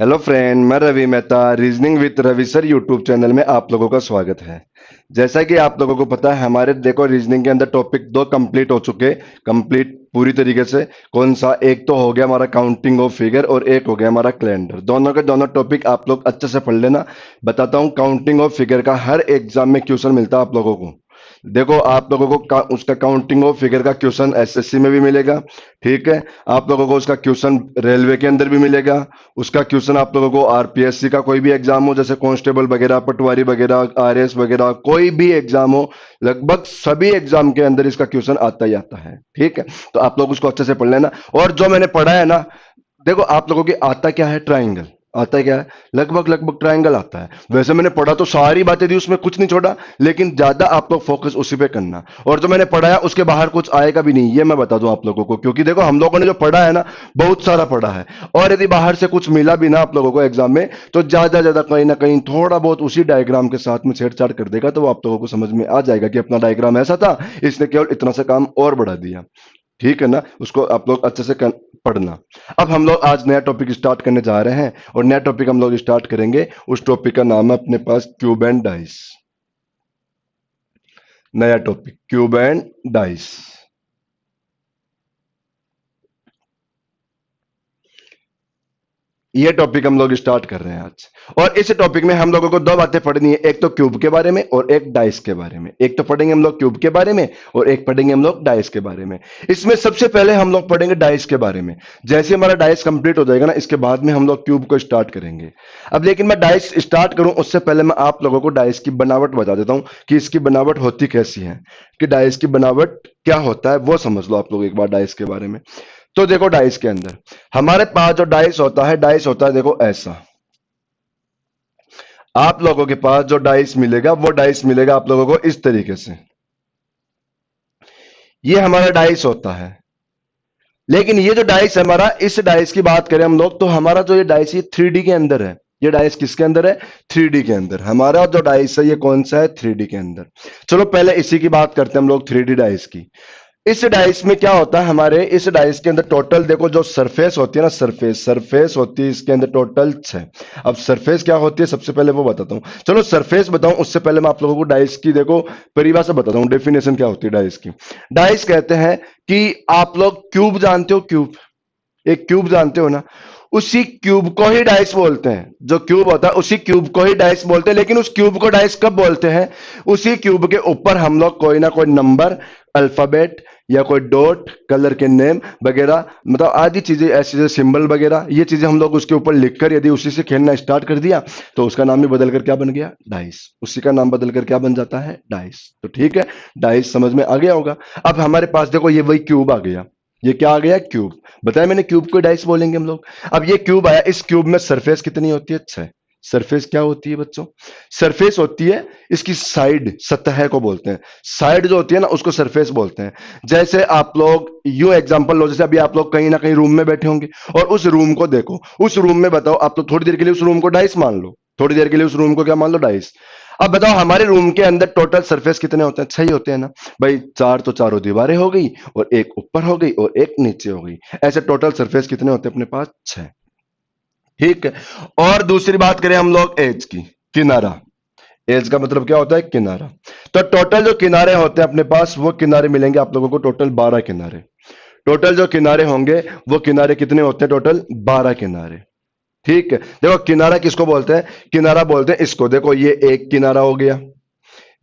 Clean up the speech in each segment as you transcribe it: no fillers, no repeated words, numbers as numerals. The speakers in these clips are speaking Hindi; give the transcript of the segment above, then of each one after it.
हेलो फ्रेंड, मैं Ravi Mehta reasoning with Ravi sir YouTube channel में आप लोगों का स्वागत है। जैसा कि आप लोगों को पता है, हमारे देखो रीजनिंग के अंदर टॉपिक दो कंप्लीट हो चुके, कंप्लीट पूरी तरीके से। कौन सा? एक तो हो गया हमारा काउंटिंग ऑफ फिगर और एक हो गया हमारा कैलेंडर। दोनों के दोनों टॉपिक आप लोग अच्छे से पढ़ लेना। बताता हूँ, काउंटिंग ऑफ फिगर का हर एग्जाम में क्वेश्चन मिलता है आप लोगों को। देखो, आप लोगों को उसका काउंटिंग ऑफ फिगर का क्वेश्चन एसएससी में भी मिलेगा। ठीक है। आप लोगों को उसका क्वेश्चन रेलवे के अंदर भी मिलेगा। उसका क्वेश्चन आप लोगों को आरपीएससी का कोई भी एग्जाम हो, जैसे कांस्टेबल वगैरह, पटवारी वगैरह, आरएस वगैरह, कोई भी एग्जाम हो, लगभग सभी एग्जाम के अंदर इसका क्वेश्चन आता ही आता है। ठीक है। तो आप लोग उसको अच्छे से पढ़ लेना। और जो मैंने पढ़ा है ना, देखो आप लोगों की आता क्या है, ट्राइंगल आता है। क्या है? लगभग लगभग ट्राइंगल आता है। वैसे मैंने पढ़ा तो सारी बातें दी, उसमें कुछ नहीं छोड़ा, लेकिन ज्यादा आप लोग फोकस उसी पे करना। और जो मैंने पढ़ाया उसके बाहर कुछ आएगा भी नहीं, ये मैं बता दूं आप लोगों को, क्योंकि देखो हम लोगों ने जो पढ़ा है ना, बहुत सारा पढ़ा है। और यदि बाहर से कुछ मिला भी ना आप लोगों को एग्जाम में, तो ज्यादा ज्यादा कहीं ना कहीं थोड़ा बहुत उसी डायग्राम के साथ में छेड़छाड़ कर देगा, तो वो आप लोगों को समझ में आ जाएगा कि अपना डायग्राम ऐसा था, इसने केवल इतना सा काम और बढ़ा दिया। ठीक है ना? उसको आप लोग अच्छे से पढ़ना। अब हम लोग आज नया टॉपिक स्टार्ट करने जा रहे हैं, और नया टॉपिक हम लोग स्टार्ट करेंगे। उस टॉपिक का नाम है अपने पास क्यूब एंड डाइस। नया टॉपिक क्यूब एंड डाइस। ये टॉपिक हम लोग स्टार्ट कर रहे हैं आज। और इस टॉपिक में हम लोगों को दो बातें पढ़नी है, एक तो क्यूब के बारे में और एक डाइस के बारे में। एक तो पढ़ेंगे हम लोग क्यूब के बारे में, और एक पढ़ेंगे हम लोग डाइस के बारे में। इसमें सबसे पहले हम लोग पढ़ेंगे डाइस के बारे में। जैसे हमारा डाइस कंप्लीट हो जाएगा ना, इसके बाद में हम लोग क्यूब को स्टार्ट करेंगे। अब लेकिन मैं डाइस स्टार्ट करूं उससे पहले मैं आप लोगों को डाइस की बनावट बता देता हूं कि इसकी बनावट होती कैसी है, कि डाइस की बनावट क्या होता है वो समझ लो आप लोग एक बार डाइस के बारे में। तो देखो, डाइस के अंदर हमारे पास जो डाइस होता है, डाइस होता है देखो ऐसा। आप लोगों के पास जो डाइस मिलेगा, वो डाइस मिलेगा आप लोगों को इस तरीके से। ये हमारा डाइस होता है। लेकिन ये जो डाइस है हमारा, इस डाइस की बात करें हम लोग, तो हमारा जो ये डाइस ये 3D के अंदर है। ये डाइस किसके अंदर है? 3D के अंदर। हमारा जो डाइस है ये कौन सा है? 3D के अंदर। चलो पहले इसी की बात करते हैं हम लोग, 3D डाइस की। इस डाइस में क्या होता है, हमारे इस डाइस के अंदर टोटल देखो, जो सरफेस होती है ना, सरफेस सरफेस होती है इसके अंदर टोटल 6। अब सरफेस क्या होती है सबसे पहले वो बताता हूं। चलो सरफेस बताऊं उससे पहले मैं आप लोगों को डाइस की देखो परिभाषा बताता हूं, डेफिनेशन क्या होती है डाइस की। डाइस कहते हैं कि आप लोग क्यूब जानते हो, क्यूब, एक क्यूब जानते हो ना, उसी क्यूब को ही डाइस बोलते हैं। जो क्यूब होता है उसी क्यूब को ही डाइस बोलते हैं। लेकिन उस क्यूब को डाइस कब बोलते हैं? उसी क्यूब के ऊपर हम लोग कोई ना कोई नंबर, अल्फाबेट, या कोई डॉट, कलर के नेम वगैरह, मतलब आदि चीजें ऐसी जैसे सिंबल वगैरह, ये चीजें हम लोग उसके ऊपर लिखकर यदि उसी से खेलना स्टार्ट कर दिया, तो उसका नाम ही बदल कर क्या बन गया? डाइस। उसी का नाम बदल कर क्या बन जाता है? डाइस। तो ठीक है, डाइस समझ में आ गया होगा। अब हमारे पास देखो ये वही क्यूब आ गया। ये क्या आ गया? क्यूब। बताया मैंने, क्यूब को डाइस बोलेंगे हम लोग। अब ये क्यूब आया, इस क्यूब में सरफेस कितनी होती है? 6। सरफेस क्या होती है बच्चों? सरफेस होती है इसकी साइड, सतह को बोलते हैं। साइड जो होती है ना, उसको सरफेस बोलते हैं। जैसे आप लोग यू एग्जांपल लो, जैसे अभी आप लोग कहीं ना कहीं रूम में बैठे होंगे, और उस रूम को देखो, उस रूम में बताओ, आप लोग थोड़ी देर के लिए उस रूम को डाइस मान लो, थोड़ी देर के लिए उस रूम को क्या मान लो? डाइस। अब बताओ हमारे रूम के अंदर टोटल सरफेस कितने होते हैं? 6 ही होते हैं ना भाई। चार तो चारों दीवारें हो गई, और एक ऊपर हो गई, और एक नीचे हो गई। ऐसे टोटल सरफेस कितने होते हैं अपने पास? 6। ठीक है। और दूसरी बात करें हम लोग एज की, किनारा। एज का मतलब क्या होता है? किनारा। तो टोटल जो किनारे होते हैं अपने पास, वो किनारे मिलेंगे आप लोगों को टोटल 12 किनारे। टोटल जो किनारे होंगे, वो किनारे कितने होते हैं? टोटल 12 किनारे। ठीक है। देखो किनारा किसको बोलते हैं? किनारा बोलते हैं इसको। देखो ये एक किनारा हो गया,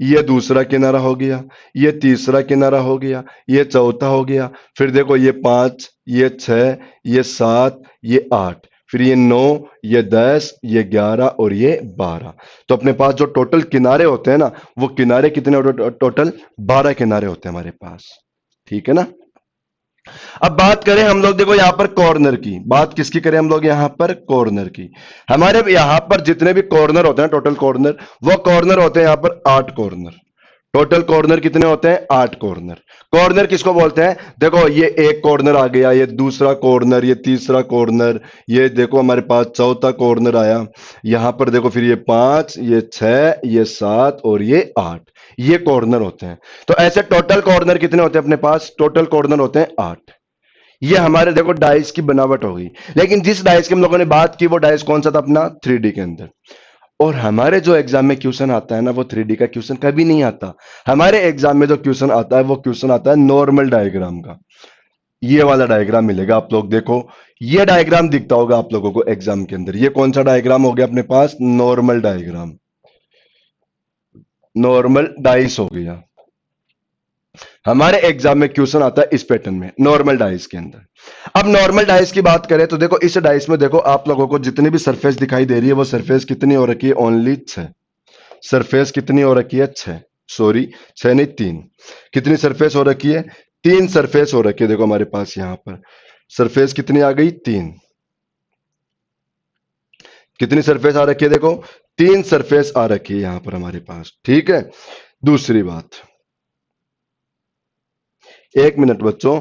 ये दूसरा किनारा हो गया, ये तीसरा किनारा हो गया, ये चौथा हो गया, फिर देखो ये 5, ये 6, ये 7, ये 8, फिर ये 9, ये 10, ये 11 और ये 12। तो अपने पास जो टोटल किनारे होते हैं ना, वो किनारे कितने टोटल? 12 किनारे होते हैं हमारे पास। ठीक है ना? अब बात करें हम लोग, देखो यहां पर कॉर्नर की बात, किसकी करें हम लोग? यहां पर कॉर्नर की। हमारे यहां पर जितने भी कॉर्नर होते हैं, टोटल कॉर्नर, वो कॉर्नर होते हैं यहां पर 8 कॉर्नर। टोटल कॉर्नर कितने होते हैं? 8 कॉर्नर। कॉर्नर किसको बोलते हैं? देखो ये एक कॉर्नर आ गया, ये दूसरा कॉर्नर, ये तीसरा कॉर्नर, ये देखो हमारे पास चौथा कॉर्नर आया। यहां पर देखो फिर ये 5, ये 6, ये 7 और ये 8, ये कॉर्नर होते हैं। तो ऐसे टोटल कॉर्नर कितने होते हैं अपने पास? टोटल कॉर्नर होते हैं 8। ये हमारे देखो डाइस की बनावट हो गई। लेकिन जिस डाइस की हम लोगों ने बात की वो डाइस कौन सा था अपना, 3D के अंदर। और हमारे जो एग्जाम में क्वेश्चन आता है ना, वो 3D का क्वेश्चन कभी नहीं आता। हमारे एग्जाम में जो क्वेश्चन आता है वो क्वेश्चन आता है नॉर्मल डायग्राम का। ये वाला डायग्राम मिलेगा, आप लोग देखो, ये डायग्राम दिखता होगा आप लोगों को एग्जाम के अंदर। ये कौन सा डायग्राम हो गया अपने पास, नॉर्मल डायग्राम, नॉर्मल डाइस हो गया। हमारे एग्जाम में क्वेश्चन आता है इस पैटर्न में, नॉर्मल डाइस के अंदर। अब नॉर्मल डाइस की बात करें तो देखो इस डाइस में देखो आप लोगों को जितनी भी सरफेस दिखाई दे रही है वो सरफेस कितनी हो रखी है, ओनली 6। सरफेस कितनी हो रखी है, 6, सॉरी 6 नहीं 3। कितनी सरफेस हो रखी है, 3 सरफेस हो रखी है। देखो हमारे पास यहां पर सरफेस कितनी आ गई, 3। कितनी सरफेस आ रखी है, देखो 3 सरफेस आ रखी है यहां पर हमारे पास, ठीक है। दूसरी बात, एक मिनट बच्चों,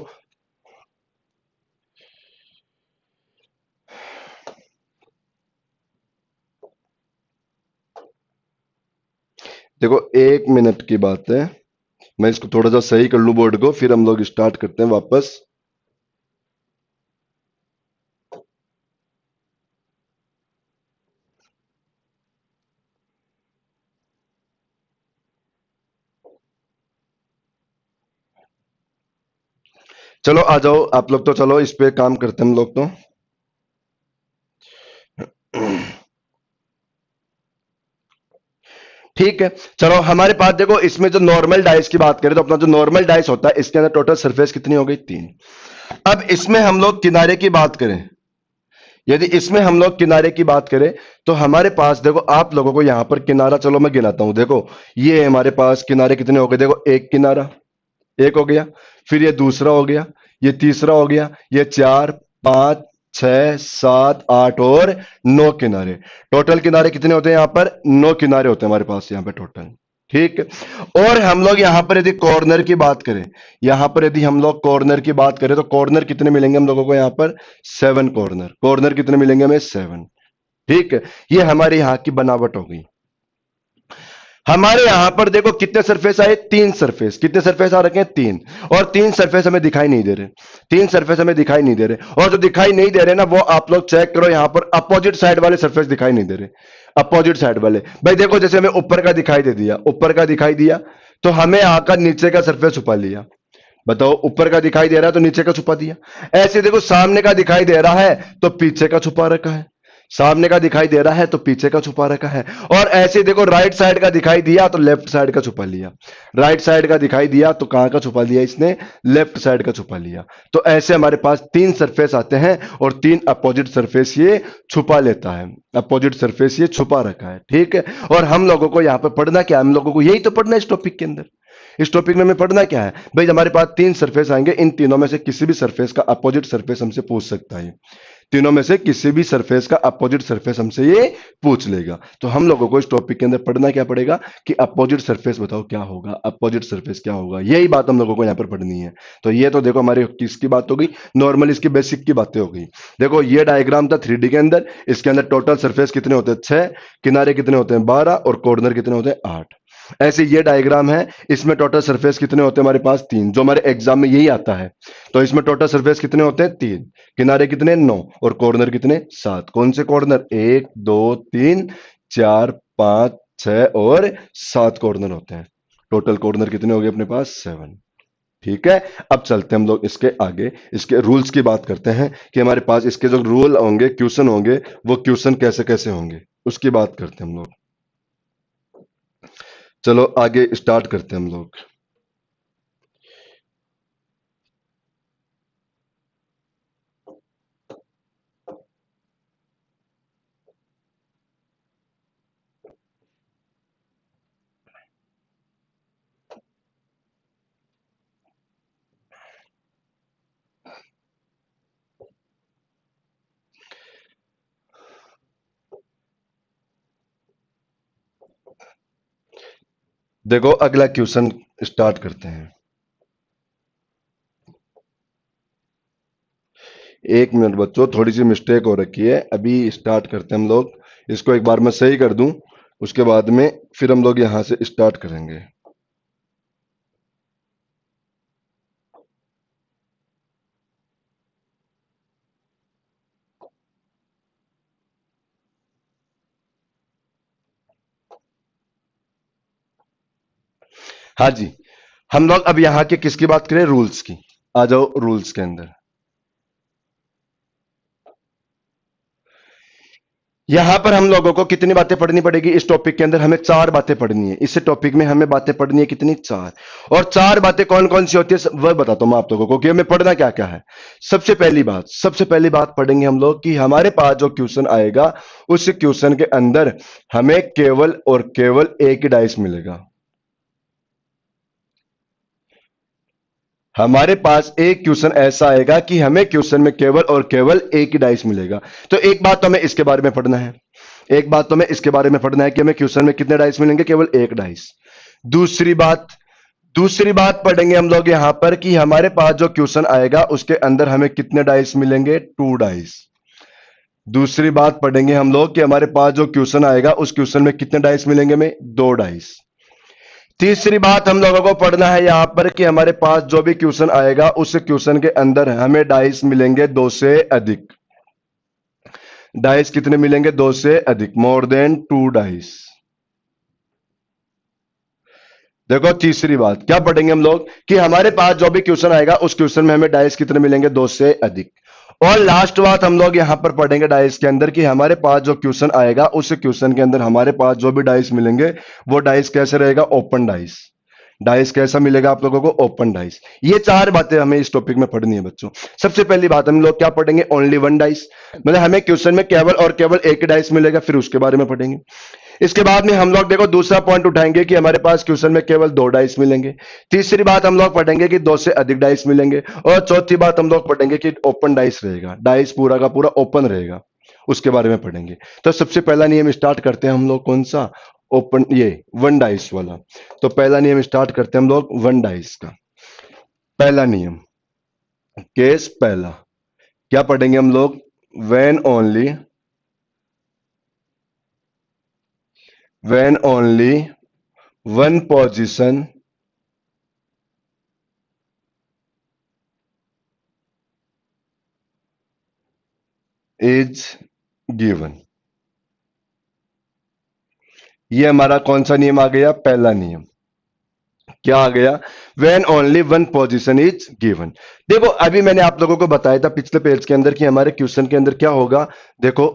देखो एक मिनट की बात है, मैं इसको थोड़ा सा सही कर लूं बोर्ड को, फिर हम लोग स्टार्ट करते हैं वापस। चलो आ जाओ आप लोग, तो चलो इस पे काम करते हैं हम लोग तो। ठीक है, चलो हमारे पास देखो इसमें जो नॉर्मल डाइस की बात करें तो अपना जो नॉर्मल डाइस होता है इसके अंदर टोटल सरफेस कितनी हो गई, 3। अब इसमें हम लोग किनारे की बात करें, यदि इसमें हम लोग किनारे की बात करें तो हमारे पास देखो आप लोगों को यहां पर किनारा, चलो मैं गिनाता हूं, देखो ये हमारे पास किनारे कितने हो गए, देखो एक किनारा, एक हो गया, फिर ये दूसरा हो गया, ये तीसरा हो गया, ये 4, 5, 6, 7, 8 और 9 किनारे। टोटल किनारे कितने होते हैं यहां पर, 9 किनारे होते हैं हमारे पास यहां पर टोटल, ठीक है। और हम लोग यहां पर यदि कॉर्नर की बात करें, यहां पर यदि हम लोग कॉर्नर की बात करें तो कॉर्नर कितने मिलेंगे हम लोगों को यहां पर, 7 कॉर्नर। कॉर्नर कितने मिलेंगे हमें, 7, ठीक है। ये हमारे यहां की बनावट हो गई। हमारे यहां पर देखो कितने सरफेस आए, 3 सरफेस। कितने सरफेस आ रखे हैं, 3। और 3 सरफेस हमें दिखाई नहीं दे रहे, 3 सरफेस हमें दिखाई नहीं दे रहे। और जो दिखाई नहीं दे रहे ना वो आप लोग चेक करो, यहां पर अपोजिट साइड वाले सरफेस दिखाई नहीं दे रहे। अपोजिट साइड वाले भाई देखो, जैसे हमें ऊपर का दिखाई दे दिया, ऊपर का दिखाई दिया तो हमें आकर नीचे का सरफेस छुपा लिया। बताओ, ऊपर का दिखाई दे रहा है तो नीचे का छुपा दिया। ऐसे देखो सामने का दिखाई दे रहा है तो पीछे का छुपा रखा है, सामने का दिखाई दे रहा है तो पीछे का छुपा रखा है। और ऐसे देखो राइट साइड का दिखाई दिया तो लेफ्ट साइड का छुपा लिया, राइट साइड का दिखाई दिया तो कहां का छुपा लिया इसने, लेफ्ट साइड का छुपा लिया। तो ऐसे हमारे पास 3 सरफेस आते हैं और 3 अपोजिट सरफेस ये छुपा लेता है, अपोजिट सरफेस ये छुपा रखा है, ठीक है। और हम लोगों को यहां पर पढ़ना क्या है, हम लोगों को यही तो पढ़ना है इस टॉपिक के अंदर। इस टॉपिक में हमें पढ़ना क्या है भाई, हमारे पास 3 सरफेस आएंगे, इन तीनों में से किसी भी सरफेस का अपोजिट सरफेस हमसे पूछ सकता है। तीनों में से किसी भी सरफेस का अपोजिट सरफेस हमसे ये पूछ लेगा। तो हम लोगों को इस टॉपिक के अंदर पढ़ना क्या पड़ेगा कि अपोजिट सरफेस बताओ क्या होगा, अपोजिट सरफेस क्या होगा, यही बात हम लोगों को यहां पर पढ़नी है। तो ये तो देखो हमारी किसकी बात हो गई, नॉर्मल इसकी बेसिक की बातें हो गई। देखो ये डायग्राम था 3D के अंदर, इसके अंदर टोटल सरफेस कितने होते हैं, 6, किनारे कितने होते हैं 12 और कॉर्नर कितने होते हैं 8। ऐसे ये डायग्राम है, इसमें टोटल सरफेस कितने होते हैं हमारे पास, 3, जो हमारे एग्जाम में यही आता है। तो इसमें टोटल सरफेस कितने होते हैं, 3, किनारे कितने 9 और कॉर्नर कितने 7। कौन से कॉर्नर, 1 2 3 4 5 6 और 7 कॉर्नर होते हैं। टोटल कॉर्नर कितने हो गए अपने पास, 7, ठीक है। अब चलते हैं हम लोग इसके आगे, इसके रूल्स की बात करते हैं कि हमारे पास इसके जो रूल होंगे, क्वेश्चन होंगे, वो क्वेश्चन कैसे कैसे होंगे उसकी बात करते हैं हम लोग। चलो आगे स्टार्ट करते हैं हम लोग। देखो अगला क्वेश्चन स्टार्ट करते हैं। एक मिनट बच्चों, थोड़ी सी मिस्टेक हो रखी है, अभी स्टार्ट करते हैं हम लोग। इसको एक बार मैं सही कर दूं, उसके बाद में फिर हम लोग यहां से स्टार्ट करेंगे। हाँ जी, हम लोग अब यहां के किसकी बात करें, रूल्स की। आ जाओ रूल्स के अंदर। यहां पर हम लोगों को कितनी बातें पढ़नी पड़ेगी इस टॉपिक के अंदर, हमें चार बातें पढ़नी है इस टॉपिक में, हमें बातें पढ़नी है कितनी, चार। और चार बातें कौन कौन सी होती है वह बताता हूं मैं आप लोगों को कि हमें पढ़ना क्या क्या है। सबसे पहली बात पढ़ेंगे हम लोग कि हमारे पास जो क्वेश्चन आएगा उस क्वेश्चन के अंदर हमें केवल और केवल एक ही डाइस मिलेगा। हमारे पास एक क्वेश्चन ऐसा आएगा कि हमें क्वेश्चन में केवल और केवल एक ही डाइस मिलेगा। तो एक बात तो हमें इसके बारे में पढ़ना है, एक बात तो हमें इसके बारे में पढ़ना है कि हमें क्वेश्चन में कितने डाइस मिलेंगे, केवल एक डाइस। दूसरी बात, दूसरी बात पढ़ेंगे हम लोग यहां पर कि हमारे पास जो क्वेश्चन आएगा उसके अंदर हमें कितने डाइस मिलेंगे, टू डाइस। दूसरी बात पढ़ेंगे हम लोग कि हमारे पास जो क्वेश्चन आएगा उस क्वेश्चन में कितने डाइस मिलेंगे, हमें दो डाइस। तीसरी बात हम लोगों को पढ़ना है यहां पर कि हमारे पास जो भी क्वेश्चन आएगा उस क्वेश्चन के अंदर हमें डाइस मिलेंगे दो से अधिक। डाइस कितने मिलेंगे, दो से अधिक, मोर देन टू डाइस। देखो तीसरी बात क्या पढ़ेंगे हम लोग कि हमारे पास जो भी क्वेश्चन आएगा उस क्वेश्चन में हमें डाइस कितने मिलेंगे, दो से अधिक। और लास्ट बात हम लोग यहां पर पढ़ेंगे डाइस के अंदर कि हमारे पास जो क्वेश्चन आएगा उस क्वेश्चन के अंदर हमारे पास जो भी डाइस मिलेंगे वो डाइस कैसे रहेगा, ओपन डाइस। डाइस कैसा मिलेगा आप लोगों को, ओपन डाइस। ये चार बातें हमें इस टॉपिक में पढ़नी है बच्चों। सबसे पहली बात हम लोग क्या पढ़ेंगे, ओनली वन डाइस, मतलब हमें क्वेश्चन में केवल और केवल एक डाइस मिलेगा, फिर उसके बारे में पढ़ेंगे। इसके बाद में हम लोग देखो दूसरा पॉइंट उठाएंगे कि हमारे पास क्वेश्चन में केवल दो डाइस मिलेंगे। तीसरी बात हम लोग पढ़ेंगे कि दो से अधिक डाइस मिलेंगे। और चौथी बात हम लोग पढ़ेंगे कि ओपन डाइस रहेगा, डाइस पूरा का पूरा ओपन रहेगा, उसके बारे में पढ़ेंगे। तो सबसे पहला नियम स्टार्ट करते हैं हम लोग, कौन सा, ओपन, ये वन डाइस वाला। तो पहला नियम स्टार्ट करते हैं हम लोग वन डाइस का। पहला नियम, केस पहला, क्या पढ़ेंगे हम लोग, when only one position is given। ये हमारा कौन सा नियम आ गया, पहला नियम। क्या आ गया, when only one position is given। देखो अभी मैंने आप लोगों को बताया था पिछले पेज के अंदर कि हमारे क्वेश्चन के अंदर क्या होगा। देखो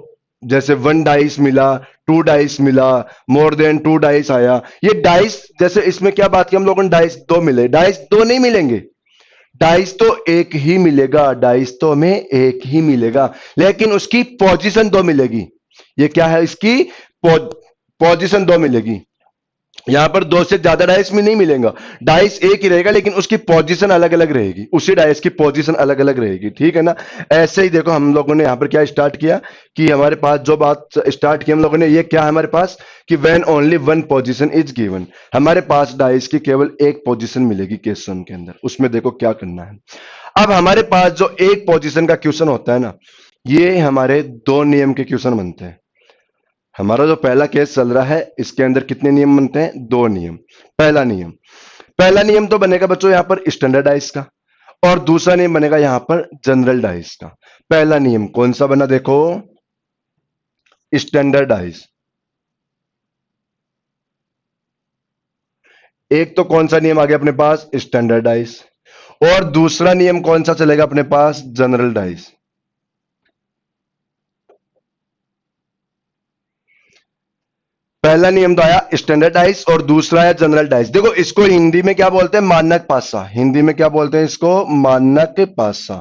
जैसे वन डाइस मिला, टू डाइस मिला, मोर देन टू डाइस आया। ये डाइस जैसे इसमें क्या बात की हम लोगों ने, डाइस दो मिले, डाइस दो नहीं मिलेंगे, डाइस तो एक ही मिलेगा, डाइस तो हमें एक ही मिलेगा, लेकिन उसकी पोजीशन दो मिलेगी। ये क्या है, इसकी पोजीशन दो मिलेगी। यहां पर दो से ज्यादा डाइस में नहीं मिलेगा, डाइस एक ही रहेगा लेकिन उसकी पोजीशन अलग अलग रहेगी, उसी डाइस की पोजीशन अलग अलग रहेगी, ठीक है ना। ऐसे ही देखो हम लोगों ने यहां पर क्या स्टार्ट किया कि हमारे पास जो बात स्टार्ट की हम लोगों ने, ये क्या है हमारे पास कि when only one position is given, हमारे पास डाइस की केवल एक पोजीशन मिलेगी क्वेश्चन के अंदर, उसमें देखो क्या करना है। अब हमारे पास जो एक पोजीशन का क्वेश्चन होता है ना, ये हमारे दो नियम के क्वेश्चन बनते हैं। हमारा जो पहला केस चल रहा है इसके अंदर कितने नियम बनते हैं, दो नियम। पहला नियम, पहला नियम तो बनेगा बच्चों यहां पर स्टैंडर्ड डाइस का, और दूसरा नियम बनेगा यहां पर जनरल डाइस का। पहला नियम कौन सा बना, देखो स्टैंडर्ड डाइस। एक तो कौन सा नियम आ गया अपने पास, स्टैंडर्ड डाइस, और दूसरा नियम कौन सा चलेगा अपने पास, जनरल डाइस। पहला नियम तो आया स्टैंडर्ड डाइस और दूसरा है जनरल डाइस। देखो इसको हिंदी में क्या बोलते हैं, मानक पासा, हिंदी में क्या बोलते हैं इसको, मानक पासा।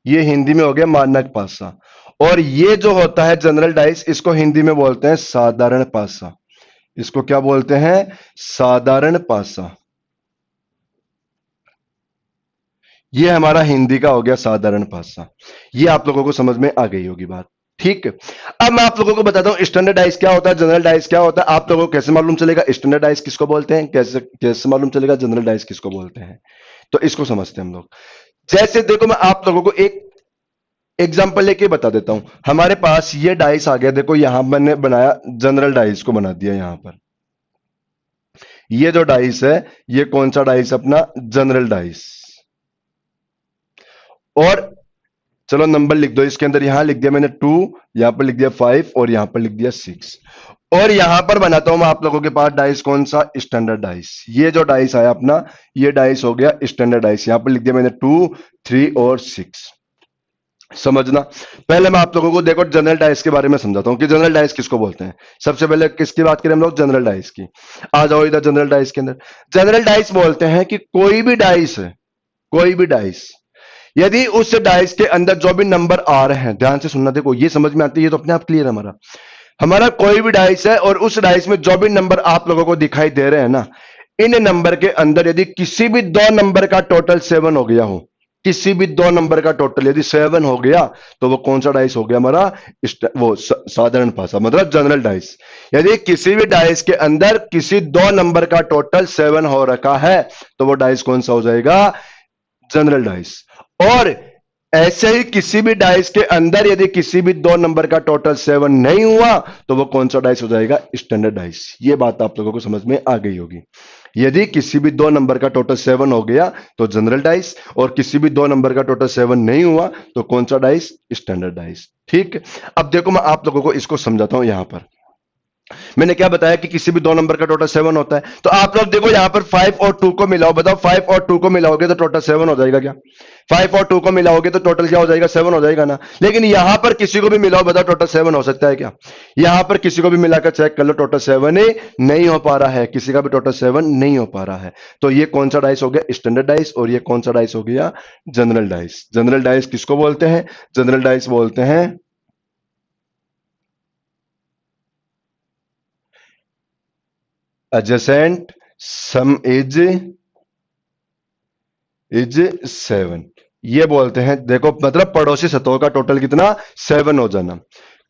ये हिंदी में हो गया मानक पासा। और ये जो होता है जनरल डाइस, इसको हिंदी में बोलते हैं साधारण पासा। इसको क्या बोलते हैं, साधारण पासा। ये हमारा हिंदी का हो गया साधारण पासा। ये आप लोगों को समझ में आ गई होगी बात, ठीक है। अब मैं आप लोगों को बताता हूं स्टैंडर्ड डाइस क्या होता है, जनरल डाइस क्या होता है। आप लोगों को कैसे मालूम चलेगा स्टैंडर्ड डाइस किसको बोलते हैं, कैसे कैसे मालूम चलेगा जनरल डाइस किसको बोलते हैं। तो इसको समझते हैं हम लोग। जैसे देखो मैं आप लोगों को एक एग्जाम्पल लेके बता देता हूं। हमारे पास ये डाइस आ गया, देखो यहां मैंने बनाया जनरल डाइस को बना दिया यहां पर। ये जो डाइस है ये कौन सा डाइस, अपना जनरल डाइस। और चलो नंबर लिख दो इसके अंदर, यहां लिख दिया मैंने 2, यहां पर लिख दिया 5 और यहां पर लिख दिया 6। और यहां पर बनाता हूं मैं आप लोगों के पास डाइस, कौन सा, स्टैंडर्ड डाइस। ये जो डाइस आया अपना, ये डाइस हो गया स्टैंडर्ड डाइस। यहां पर लिख दिया मैंने 2, 3 और 6। समझना, पहले मैं आप लोगों को देखो जनरल डाइस के बारे में समझाता हूं कि जनरल डाइस किसको बोलते हैं। सबसे पहले किसकी बात करें हम लोग, जनरल डाइस की। आ जाओ इधर जनरल डाइस के अंदर। जनरल डाइस बोलते हैं कि कोई भी डाइस है, कोई भी डाइस, यदि उस डाइस के अंदर जो भी नंबर आ रहे हैं, ध्यान से सुनना, देखो ये समझ में आती है, ये तो अपने आप क्लियर है हमारा। हमारा कोई भी डाइस है और उस डाइस में जो भी नंबर आप लोगों को दिखाई दे रहे हैं ना, इन नंबर के अंदर यदि किसी भी दो नंबर का टोटल 7 हो गया हो, किसी भी दो नंबर का टोटल यदि 7 हो गया, तो वो कौन सा डाइस हो गया हमारा, वो साधारण भाषा मतलब जनरल डाइस। यदि किसी भी डाइस के अंदर किसी दो नंबर का टोटल 7 हो रखा है, तो वो डाइस कौन सा हो जाएगा, जनरल डाइस। और ऐसे ही किसी भी डाइस के अंदर यदि किसी भी दो नंबर का टोटल 7 नहीं हुआ, तो वो कौन सा डाइस हो जाएगा, स्टैंडर्ड डाइस। ये बात आप लोगों को समझ में आ गई होगी। यदि किसी भी दो नंबर का टोटल 7 हो गया तो जनरल डाइस, और किसी भी दो नंबर का टोटल 7 नहीं हुआ तो कौन सा डाइस, स्टैंडर्ड डाइस। ठीक, अब देखो मैं आप लोगों को इसको समझाता हूं। यहां पर मैंने क्या बताया कि किसी भी दो नंबर का टोटल 7 होता है, तो आप लोग देखो यहां पर 5 और 2 को मिलाओ, बताओ 5 और 2 को मिलाओगे तो टोटल 7 हो जाएगा क्या, 5 और 2 को मिलाओगे तो टोटल क्या हो जाएगा, 7 हो जाएगा ना। लेकिन यहां पर किसी को भी मिलाओ, बताओ टोटल 7 हो सकता है क्या, यहां पर किसी को भी मिलाकर चेक कर लो, टोटल 7 ही नहीं हो पा रहा है, किसी का भी टोटल 7 नहीं हो पा रहा है। तो ये कौन सा डाइस हो गया, स्टैंडर्ड डाइस, और ये कौन सा डाइस हो गया, जनरल डाइस। जनरल डाइस किसको बोलते हैं, जनरल डाइस बोलते हैं adjacent sum इज 7, ये बोलते हैं। देखो मतलब पड़ोसी सतहों का टोटल कितना, 7 हो जाना।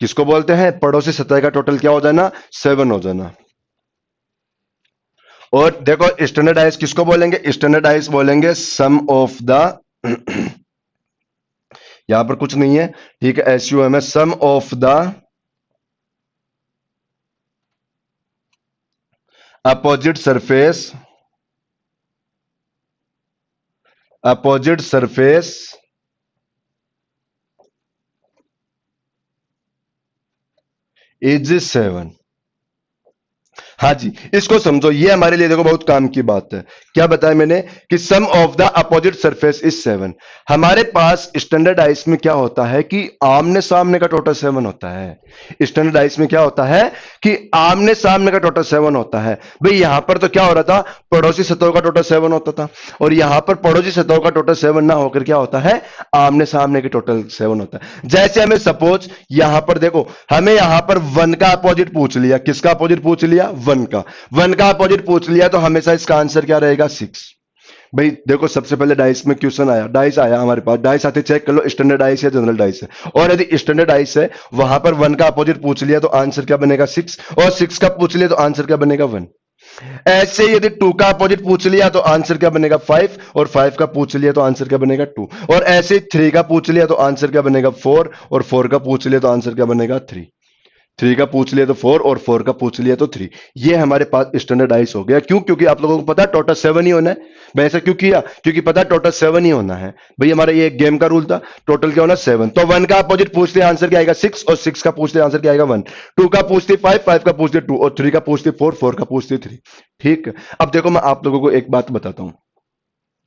किसको बोलते हैं, पड़ोसी सतह का टोटल क्या हो जाना, 7 हो जाना। और देखो स्टैंडर्डाइज किसको बोलेंगे, स्टैंडर्डाइज बोलेंगे सम ऑफ द यहां पर कुछ नहीं है, ठीक है, SUM है, sum of the opposite surface, opposite surface is 7। हाँ जी, इसको समझो, ये हमारे लिए देखो बहुत काम की बात है। क्या बताया मैंने कि sum of the opposite surface is 7। हमारे पास स्टैंडर्ड आइस में क्या होता है कि आमने सामने का टोटल 7 होता है। स्टैंडर्ड आइस में क्या होता है कि आमने सामने का टोटल 7 होता है। भाई यहां पर तो क्या हो रहा था, पड़ोसी सतहों का टोटल 7 होता था, और यहां पर पड़ोसी सतहों का टोटल 7 ना होकर क्या होता है, आमने सामने के टोटल 7 होता है। जैसे हमें सपोज यहां पर देखो, हमें यहां पर 1 का अपोजिट पूछ लिया, किसका अपोजिट पूछ लिया, 1 का। 1 का अपोजिट पूछ लिया तो हमेशा इसका आंसर क्या रहेगा, 6। भाई देखो सबसे पहले डाइस में क्वेश्चन आया, डाइस आया हमारे पास, डाइस आते चेक कर लो स्टैंडर्ड डाइस या जनरल डाइस है। और यदि स्टैंडर्ड डाइस है, वहां पर 1 का अपोजिट पूछ लिया तो आंसर क्या बनेगा, 6, और 6 का पूछ लिया तो आंसर क्या बनेगा, 1। ऐसे यदि 2 का अपोजिट पूछ लिया तो आंसर क्या बनेगा, 5, और 5 का पूछ लिया तो आंसर क्या बनेगा, 2, और ऐसे 3 का पूछ लिया तो आंसर क्या बनेगा, 4, और 4 का पूछ लिया तो आंसर क्या बनेगा, 3। 3 का पूछ लिया तो 4, और 4 का पूछ लिया तो 3। ये हमारे पास स्टैंडर्डाइज हो गया। क्यों, क्योंकि आप लोगों को पता है टोटल 7 ही होना है। मैं ऐसा क्यों किया, क्योंकि पता है टोटल 7 ही होना है। भाई हमारा ये एक गेम का रूल था, टोटल क्या होना, 7। तो 1 का अपोजिट पूछते आंसर क्या आएगा, 6, और 6 का पूछते आंसर क्या आएगा, 1। 2 का पूछते 5, 5 का पूछते 2, और 3 का पूछते 4, 4 का पूछते 3। ठीक, अब देखो मैं आप लोगों को एक बात बताता हूं।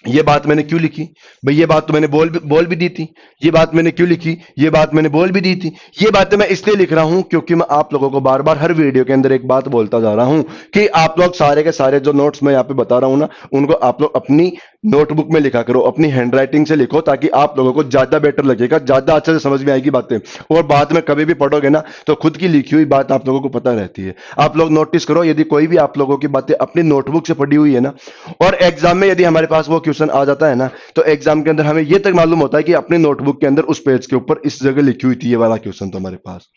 ये बात मैंने क्यों लिखी, भाई ये बात तो मैंने बोल भी दी थी। ये बात मैंने क्यों लिखी, ये बात मैंने बोल भी दी थी। ये बातें मैं इसलिए लिख रहा हूं क्योंकि मैं आप लोगों को बार बार हर वीडियो के अंदर एक बात बोलता जा रहा हूं कि आप लोग सारे के सारे जो नोट्स मैं यहां पे बता रहा हूं ना, उनको आप लोग अपनी नोटबुक में लिखा करो, अपनी हैंडराइटिंग से लिखो, ताकि आप लोगों को ज्यादा बेटर लगेगा, ज्यादा अच्छे से समझ में आएगी बातें। और बाद में कभी भी पढ़ोगे ना तो खुद की लिखी हुई बात आप लोगों को पता रहती है। आप लोग नोटिस करो, यदि कोई भी आप लोगों की बातें अपनी नोटबुक से पढ़ी हुई है ना, और एग्जाम में यदि हमारे पास वो क्वेश्चन आ जाता है ना, तो एग्जाम के अंदर हमें यह तक मालूम होता है कि अपनी नोटबुक के अंदर उस पेज के ऊपर इस जगह लिखी हुई थी ये वाला क्वेश्चन तो हमारे पास।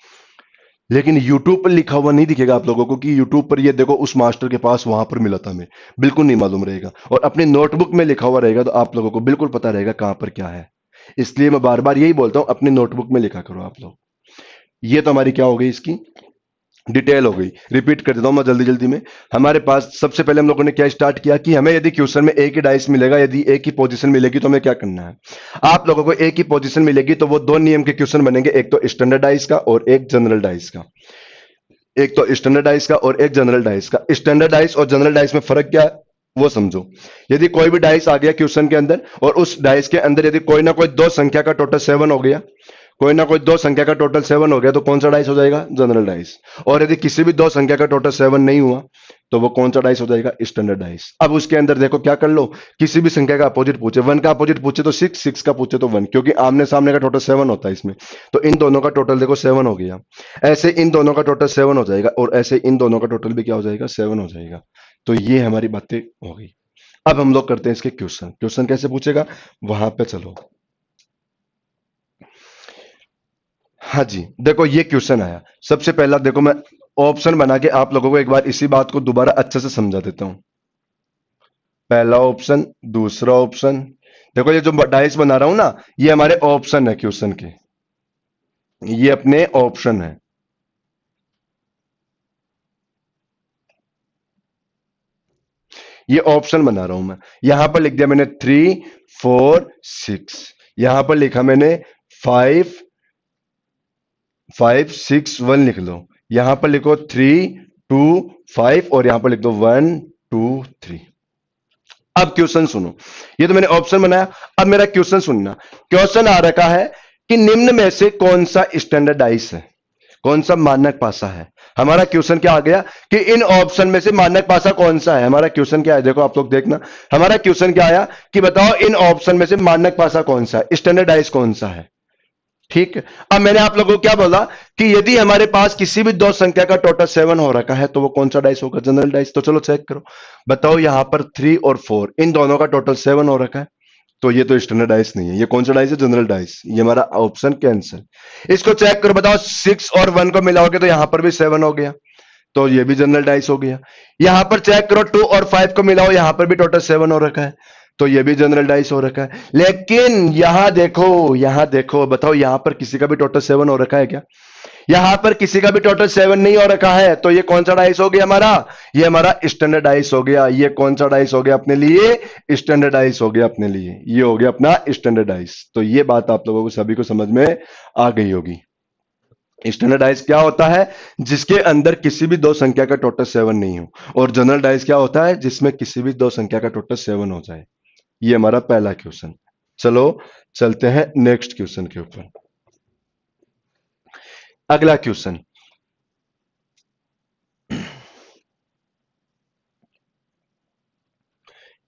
लेकिन यूट्यूब पर लिखा हुआ नहीं दिखेगा आप लोगों को कि यूट्यूब पर ये देखो उस मास्टर के पास वहां पर मिला था, हमें बिल्कुल नहीं मालूम रहेगा। और अपनी नोटबुक में लिखा हुआ रहेगा तो आप लोगों को बिल्कुल पता रहेगा कहां पर क्या है। इसलिए मैं बार बार यही बोलता हूं, अपनी नोटबुक में लिखा करो आप लोग। ये तो हमारी क्या हो गई इसकी डिटेल हो गई। रिपीट कर देता हूं मैं जल्दी जल्दी में। हमारे पास सबसे पहले हम लोगों ने क्या स्टार्ट किया कि हमें यदि क्वेश्चन में एक ही डाइस मिलेगा, यदि एक ही पोजीशन मिलेगी तो हमें क्या करना है। आप लोगों को एक ही पोजीशन मिलेगी तो वो दो नियम के क्वेश्चन बनेंगे, एक तो स्टैंडर्ड डाइस का और एक जनरल डाइस का। एक तो स्टैंडर्ड डाइस का और एक जनरल डाइस का। स्टैंडर्ड डाइस और जनरल डाइस में फर्क क्या है वो समझो। यदि कोई भी डाइस आ गया क्वेश्चन के अंदर और उस डाइस के अंदर यदि कोई ना कोई दो संख्या का टोटल 7 हो गया, कोई ना कोई दो संख्या का टोटल 7 हो गया तो कौन सा डाइस हो जाएगा, जनरल डाइस। और यदि किसी भी दो संख्या का टोटल 7 नहीं हुआ तो वो कौन सा डाइस हो जाएगा, स्टैंडर्ड डाइस। अब उसके अंदर देखो क्या कर लो, किसी भी संख्या का अपोजिट पूछे, 1 का अपोजिट पूछे तो 6, 6 का पूछे तो 1, क्योंकि आमने सामने का टोटल 7 होता है इसमें। तो इन दोनों का टोटल देखो 7 हो गया, ऐसे इन दोनों का टोटल 7 हो जाएगा और ऐसे इन दोनों का टोटल भी क्या हो जाएगा, 7 हो जाएगा। तो ये हमारी बातें हो गई। अब हम लोग करते हैं इसके क्वेश्चन। क्वेश्चन कैसे पूछेगा वहां पे चलो। हाँ जी, देखो ये क्वेश्चन आया। सबसे पहला देखो मैं ऑप्शन बना के आप लोगों को एक बार इसी बात को दोबारा अच्छे से समझा देता हूं। पहला ऑप्शन, दूसरा ऑप्शन। देखो ये जो डाइस बना रहा हूं ना, ये हमारे ऑप्शन है क्वेश्चन के, ये अपने ऑप्शन है। ये ऑप्शन बना रहा हूं मैं। यहां पर लिख दिया मैंने 3, 4, 6। यहां पर लिखा मैंने 5, 5, 6, 1 लिख लो। यहां पर लिखो 3, 2, 5 और यहां पर लिख दो 1, 2, 3। अब क्वेश्चन सुनो, ये तो मैंने ऑप्शन बनाया। अब मेरा क्वेश्चन सुनना। क्वेश्चन आ रखा है कि निम्न में से कौन सा स्टैंडर्डाइज है, कौन सा मानक पासा है। हमारा क्वेश्चन क्या आ गया कि इन ऑप्शन में से मानक पासा कौन सा है। हमारा क्वेश्चन क्या है, देखो आप लोग देखना। हमारा क्वेश्चन क्या आया कि बताओ इन ऑप्शन में से मानक पासा कौन सा है, स्टैंडर्डाइज कौन सा है। ठीक है। अब मैंने आप लोगों को क्या बोला कि यदि हमारे पास किसी भी दो संख्या का टोटल 7 हो रखा है तो वो कौन सा डाइस होगा, जनरल डाइस। तो चलो चेक करो, बताओ यहां पर 3 और 4 इन दोनों का टोटल 7 हो रखा है तो ये तो स्टैंडर्ड डाइस नहीं है। ये कौन सा डाइस है, जनरल डाइस। ये हमारा ऑप्शन कैंसिल। इसको चेक करो, बताओ 6 और 1 को मिलाओगे तो यहां पर भी 7 हो गया तो ये भी जनरल डाइस हो गया। यहां पर चेक करो 2 और 5 को मिलाओ, यहां पर भी टोटल 7 हो रखा है तो ये भी जनरल डाइस हो रखा है। लेकिन यहां देखो, यहां देखो, बताओ यहां पर किसी का भी टोटल 7 हो रखा है क्या, यहां पर किसी का भी टोटल 7 नहीं हो रखा है तो ये कौन सा डाइस हो गया हमारा, ये हमारा स्टैंडर्ड डाइस हो गया। ये कौन सा डाइस हो गया अपने लिए, स्टैंडर्ड डाइस हो गया अपने लिए, ये हो गया अपना स्टैंडर्ड डाइस। तो ये बात आप लोगों को सभी को समझ में आ गई होगी। स्टैंडर्डाइज क्या होता है, जिसके अंदर किसी भी दो संख्या का टोटल 7 नहीं हो। और जनरल डाइज क्या होता है, जिसमें किसी भी दो संख्या का टोटल 7 हो जाए। ये हमारा पहला क्वेश्चन। चलो चलते हैं नेक्स्ट क्वेश्चन के ऊपर। अगला क्वेश्चन,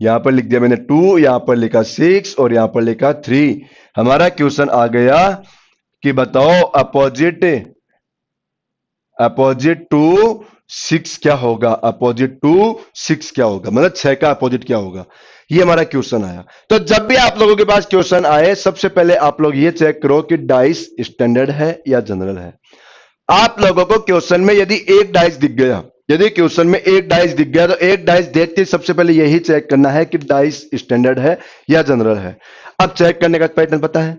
यहां पर लिख दिया मैंने 2, यहां पर लिखा 6 और यहां पर लिखा 3। हमारा क्वेश्चन आ गया कि बताओ अपोजिट, अपोजिट टू 6 क्या होगा, अपोजिट टू 6 क्या होगा, मतलब 6 का अपोजिट क्या होगा। ये हमारा क्वेश्चन आया। तो जब भी आप लोगों के पास क्वेश्चन आए सबसे पहले आप लोग ये चेक करो कि डाइस स्टैंडर्ड है या जनरल है। आप लोगों को क्वेश्चन में यदि एक डाइस दिख गया, यदि क्वेश्चन में एक डाइस दिख गया तो एक डाइस देखते सबसे पहले यही चेक करना है कि डाइस स्टैंडर्ड है या जनरल है। अब चेक करने का पैटर्न पता है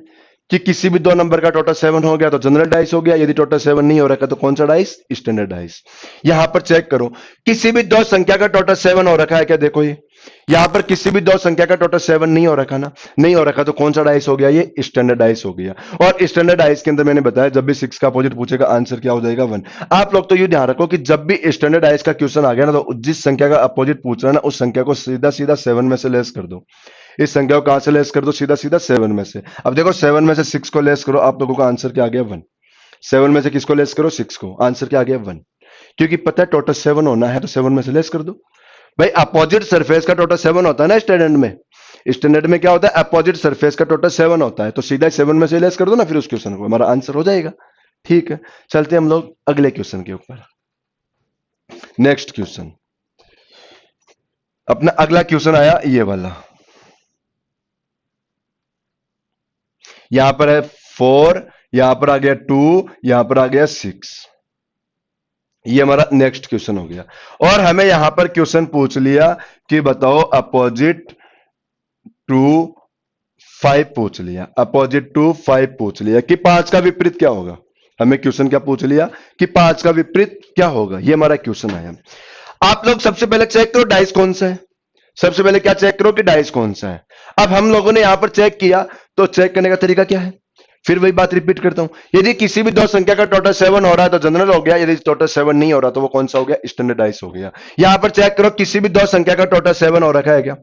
कि किसी भी दो नंबर का टोटल 7 हो गया तो जनरल डाइस हो गया, यदि टोटल 7 नहीं हो रखा तो कौन सा डाइस, स्टैंडर्ड डाइस। यहां पर चेक करो, किसी भी दो संख्या का टोटल 7 हो रखा है क्या, देखो ये यहां पर किसी भी दो संख्या का टोटल 7 नहीं हो रखा ना, नहीं हो रखा तो कौन सा डाइस हो गया, ये स्टैंडर्ड डाइस हो गया। और स्टैंडर्ड डाइस के अंदर मैंने बताया जब भी 6 का अपोजिट पूछेगा आंसर क्या हो जाएगा, 1। आप लोग तो ये ध्यान रखो कि जब भी स्टैंडर्ड डाइस का क्वेश्चन आ गया ना तो जिस संख्या का अपोजिट पूछ रहा है ना उस संख्या को सीधा सीधा 7 में से लेस कर दो। इस संख्या को कहां से लेस कर दो, सीधा सीधा 7 में से। अब देखो 7 में से 6 को लेस करो, आप लोगों का आंसर क्या आ गया, 1। 7 में से किसको लेस करो, 6 को, आंसर क्या आ गया, 1। क्योंकि पता है टोटल 7 होना है तो 7 में से लेस कर दो। भाई अपोजिट सरफेस का टोटल 7 होता है ना स्टैंडर्ड में, स्टैंडर्ड में क्या होता है, अपोजिट सरफेस का टोटल 7 होता है तो सीधा 7 में से लेस कर दो ना, फिर उस क्वेश्चन को, हमारा आंसर हो जाएगा। ठीक है, चलते हैं हम लोग अगले क्वेश्चन के ऊपर। नेक्स्ट क्वेश्चन, अपना अगला क्वेश्चन आया ये वाला, यहां पर है 4, यहां पर आ गया 2, यहां पर आ गया 6। ये हमारा नेक्स्ट क्वेश्चन हो गया। और हमें यहां पर क्वेश्चन पूछ लिया कि बताओ अपोजिट टू 5 पूछ लिया, अपोजिट टू 5 पूछ लिया कि 5 का विपरीत क्या होगा। हमें क्वेश्चन क्या पूछ लिया कि 5 का विपरीत क्या होगा, ये हमारा क्वेश्चन आया। आप लोग सबसे पहले चेक करो डाइस कौन सा है। सबसे पहले क्या चेक करो कि डाइस कौन सा है। अब हम लोगों ने यहां पर चेक किया, तो चेक करने का तरीका क्या है, फिर वही बात रिपीट करता हूं। यदि किसी भी दो संख्या का टोटल 7 हो रहा है तो जनरल हो गया, यदि टोटल 7 नहीं हो रहा तो वो कौन सा हो गया, स्टैंडर्डाइज हो गया। यहां पर चेक करो किसी भी दो संख्या का टोटल 7 हो रखा है क्या,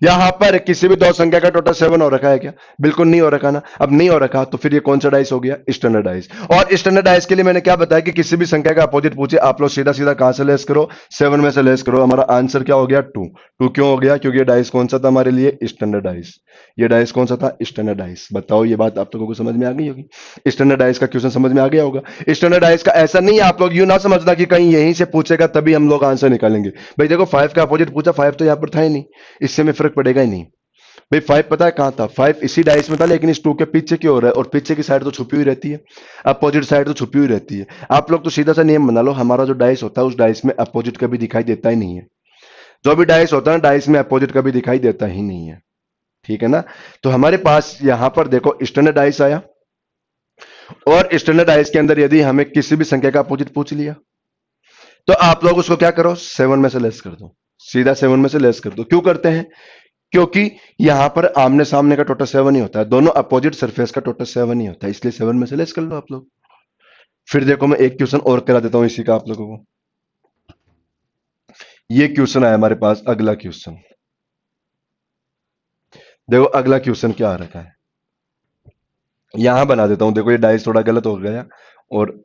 यहां पर किसी भी दो संख्या का टोटल 7 हो रखा है क्या, बिल्कुल नहीं हो रखा ना। अब नहीं हो रखा तो फिर ये कौन सा डाइस हो गया, स्टैंडर्डाइज। और स्टैंडर्डाइज के लिए मैंने क्या बताया कि किसी भी संख्या का अपोजिट पूछे आप लोग सीधा सीधा कहां से लेस करो, 7 में से लेस करो। हमारा आंसर क्या हो गया, 2। 2 क्यों हो गया, क्योंकि ये डाइस कौन सा था हमारे लिए, स्टैंडर्डाइज। ये डाइस कौन सा था, स्टैंडर्डाइज। बताओ ये बात आप लोगों को समझ में आ गई होगी, स्टैंडर्डाइज का क्वेश्चन समझ में आ गया होगा। स्टैंडर्डाइज का ऐसा नहीं है, आप लोग यूं ना समझना कि कहीं यहीं से पूछेगा तभी हम लोग आंसर निकालेंगे। भाई देखो 5 का अपोजिट पूछा, 5 तो यहां पर था ही नहीं, इससे में फर्क पड़ेगा ही नहीं। भाई 5 पता है कहां था, 5 इसी डाइस में था, लेकिन इस 2 के पीछे की ओर है, और पीछे की साइड तो छुपी हुई रहती है, अपोजिट साइड तो छुपी हुई रहती है। आप लोग तो सीधा सा नियम बना लो, हमारा जो डाइस होता है उस डाइस में अपोजिट कभी दिखाई देता ही नहीं है। जो भी डाइस होता है डाइस में अपोजिट कभी दिखाई देता ही नहीं है, ठीक है ना। तो हमारे पास यहां पर देखो स्टैंडर्ड डाइस आया, और स्टैंडर्ड डाइस के अंदर यदि हमें किसी भी संख्या का अपोजिट पूछ लिया तो आप लोग उसको क्या करो, 7 में से लेस कर दो, सीधा 7 में से लेस कर दो। क्यों करते हैं, क्योंकि यहां पर आमने सामने का टोटल 7 ही होता है, दोनों अपोजिट सरफेस का टोटल 7 ही होता है, इसलिए 7 में से लेस कर लो आप लोग। फिर देखो मैं एक क्वेश्चन और करा देता हूं इसी का आप लोगों को। ये क्वेश्चन आया हमारे पास, अगला क्वेश्चन देखो, अगला क्वेश्चन क्या आ रखा है, यहां बना देता हूं। देखो ये डाइस थोड़ा गलत हो गया, और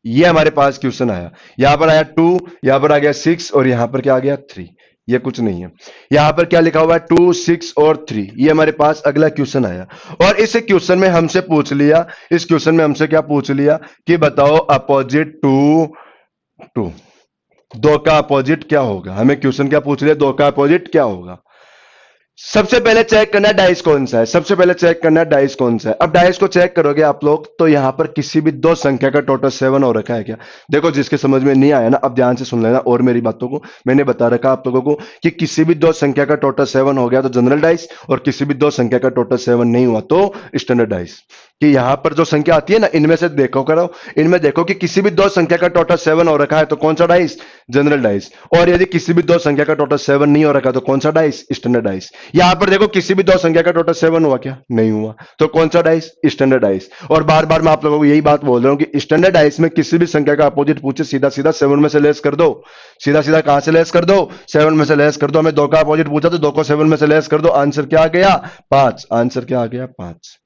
ये हमारे पास क्वेश्चन आया, यहां पर आया 2, यहां पर आ गया 6, और यहां पर क्या आ गया 3। ये कुछ नहीं है, यहां पर क्या लिखा हुआ है 2, 6 और 3। ये हमारे पास अगला क्वेश्चन आया, और इस क्वेश्चन में हमसे पूछ लिया, इस क्वेश्चन में हमसे क्या पूछ लिया कि बताओ अपोजिट टू 2, दो का अपोजिट क्या होगा। हमें क्वेश्चन क्या पूछ लिया, दो का अपोजिट क्या होगा। सबसे पहले चेक करना है डाइस कौन सा है, सबसे पहले चेक करना है डाइस कौन सा है। अब डाइस को चेक करोगे आप लोग तो यहां पर किसी भी दो संख्या का टोटल 7 हो रखा है क्या। देखो जिसके समझ में नहीं आया ना, अब ध्यान से सुन लेना, और मेरी बातों को मैंने बता रखा आप लोगों को कि किसी भी दो संख्या का टोटल 7 हो गया तो जनरल डाइस, और किसी भी दो संख्या का टोटल 7 नहीं हुआ तो स्टैंडर्ड डाइस। कि यहां पर जो संख्या आती है ना, इनमें से देखो करो, इनमें देखो कि किसी भी दो संख्या का टोटल 7 हो रखा है तो कौन सा डाइस, जनरल डाइस। और यदि किसी भी दो संख्या का टोटल 7 नहीं हो रखा तो कौन सा डाइस, स्टैंडर्ड डाइस। यहां पर देखो किसी भी दो संख्या का टोटल 7 हुआ क्या, नहीं हुआ, तो कौन सा डाइस, स्टैंडर्ड डाइस। और बार बार मैं आप लोगों को यही बात बोल रहा हूं कि स्टैंडर्ड डाइस में किसी भी संख्या का अपोजिट पूछे सीधा सीधा 7 में से लेस कर दो, सीधा सीधा कहां से लेस कर दो, 7 में से लेस कर दो। हमें दो का अपोजिट पूछा तो दो को 7 में से लेस कर दो, आंसर क्या आ गया 5। आंसर क्या आ गया 5।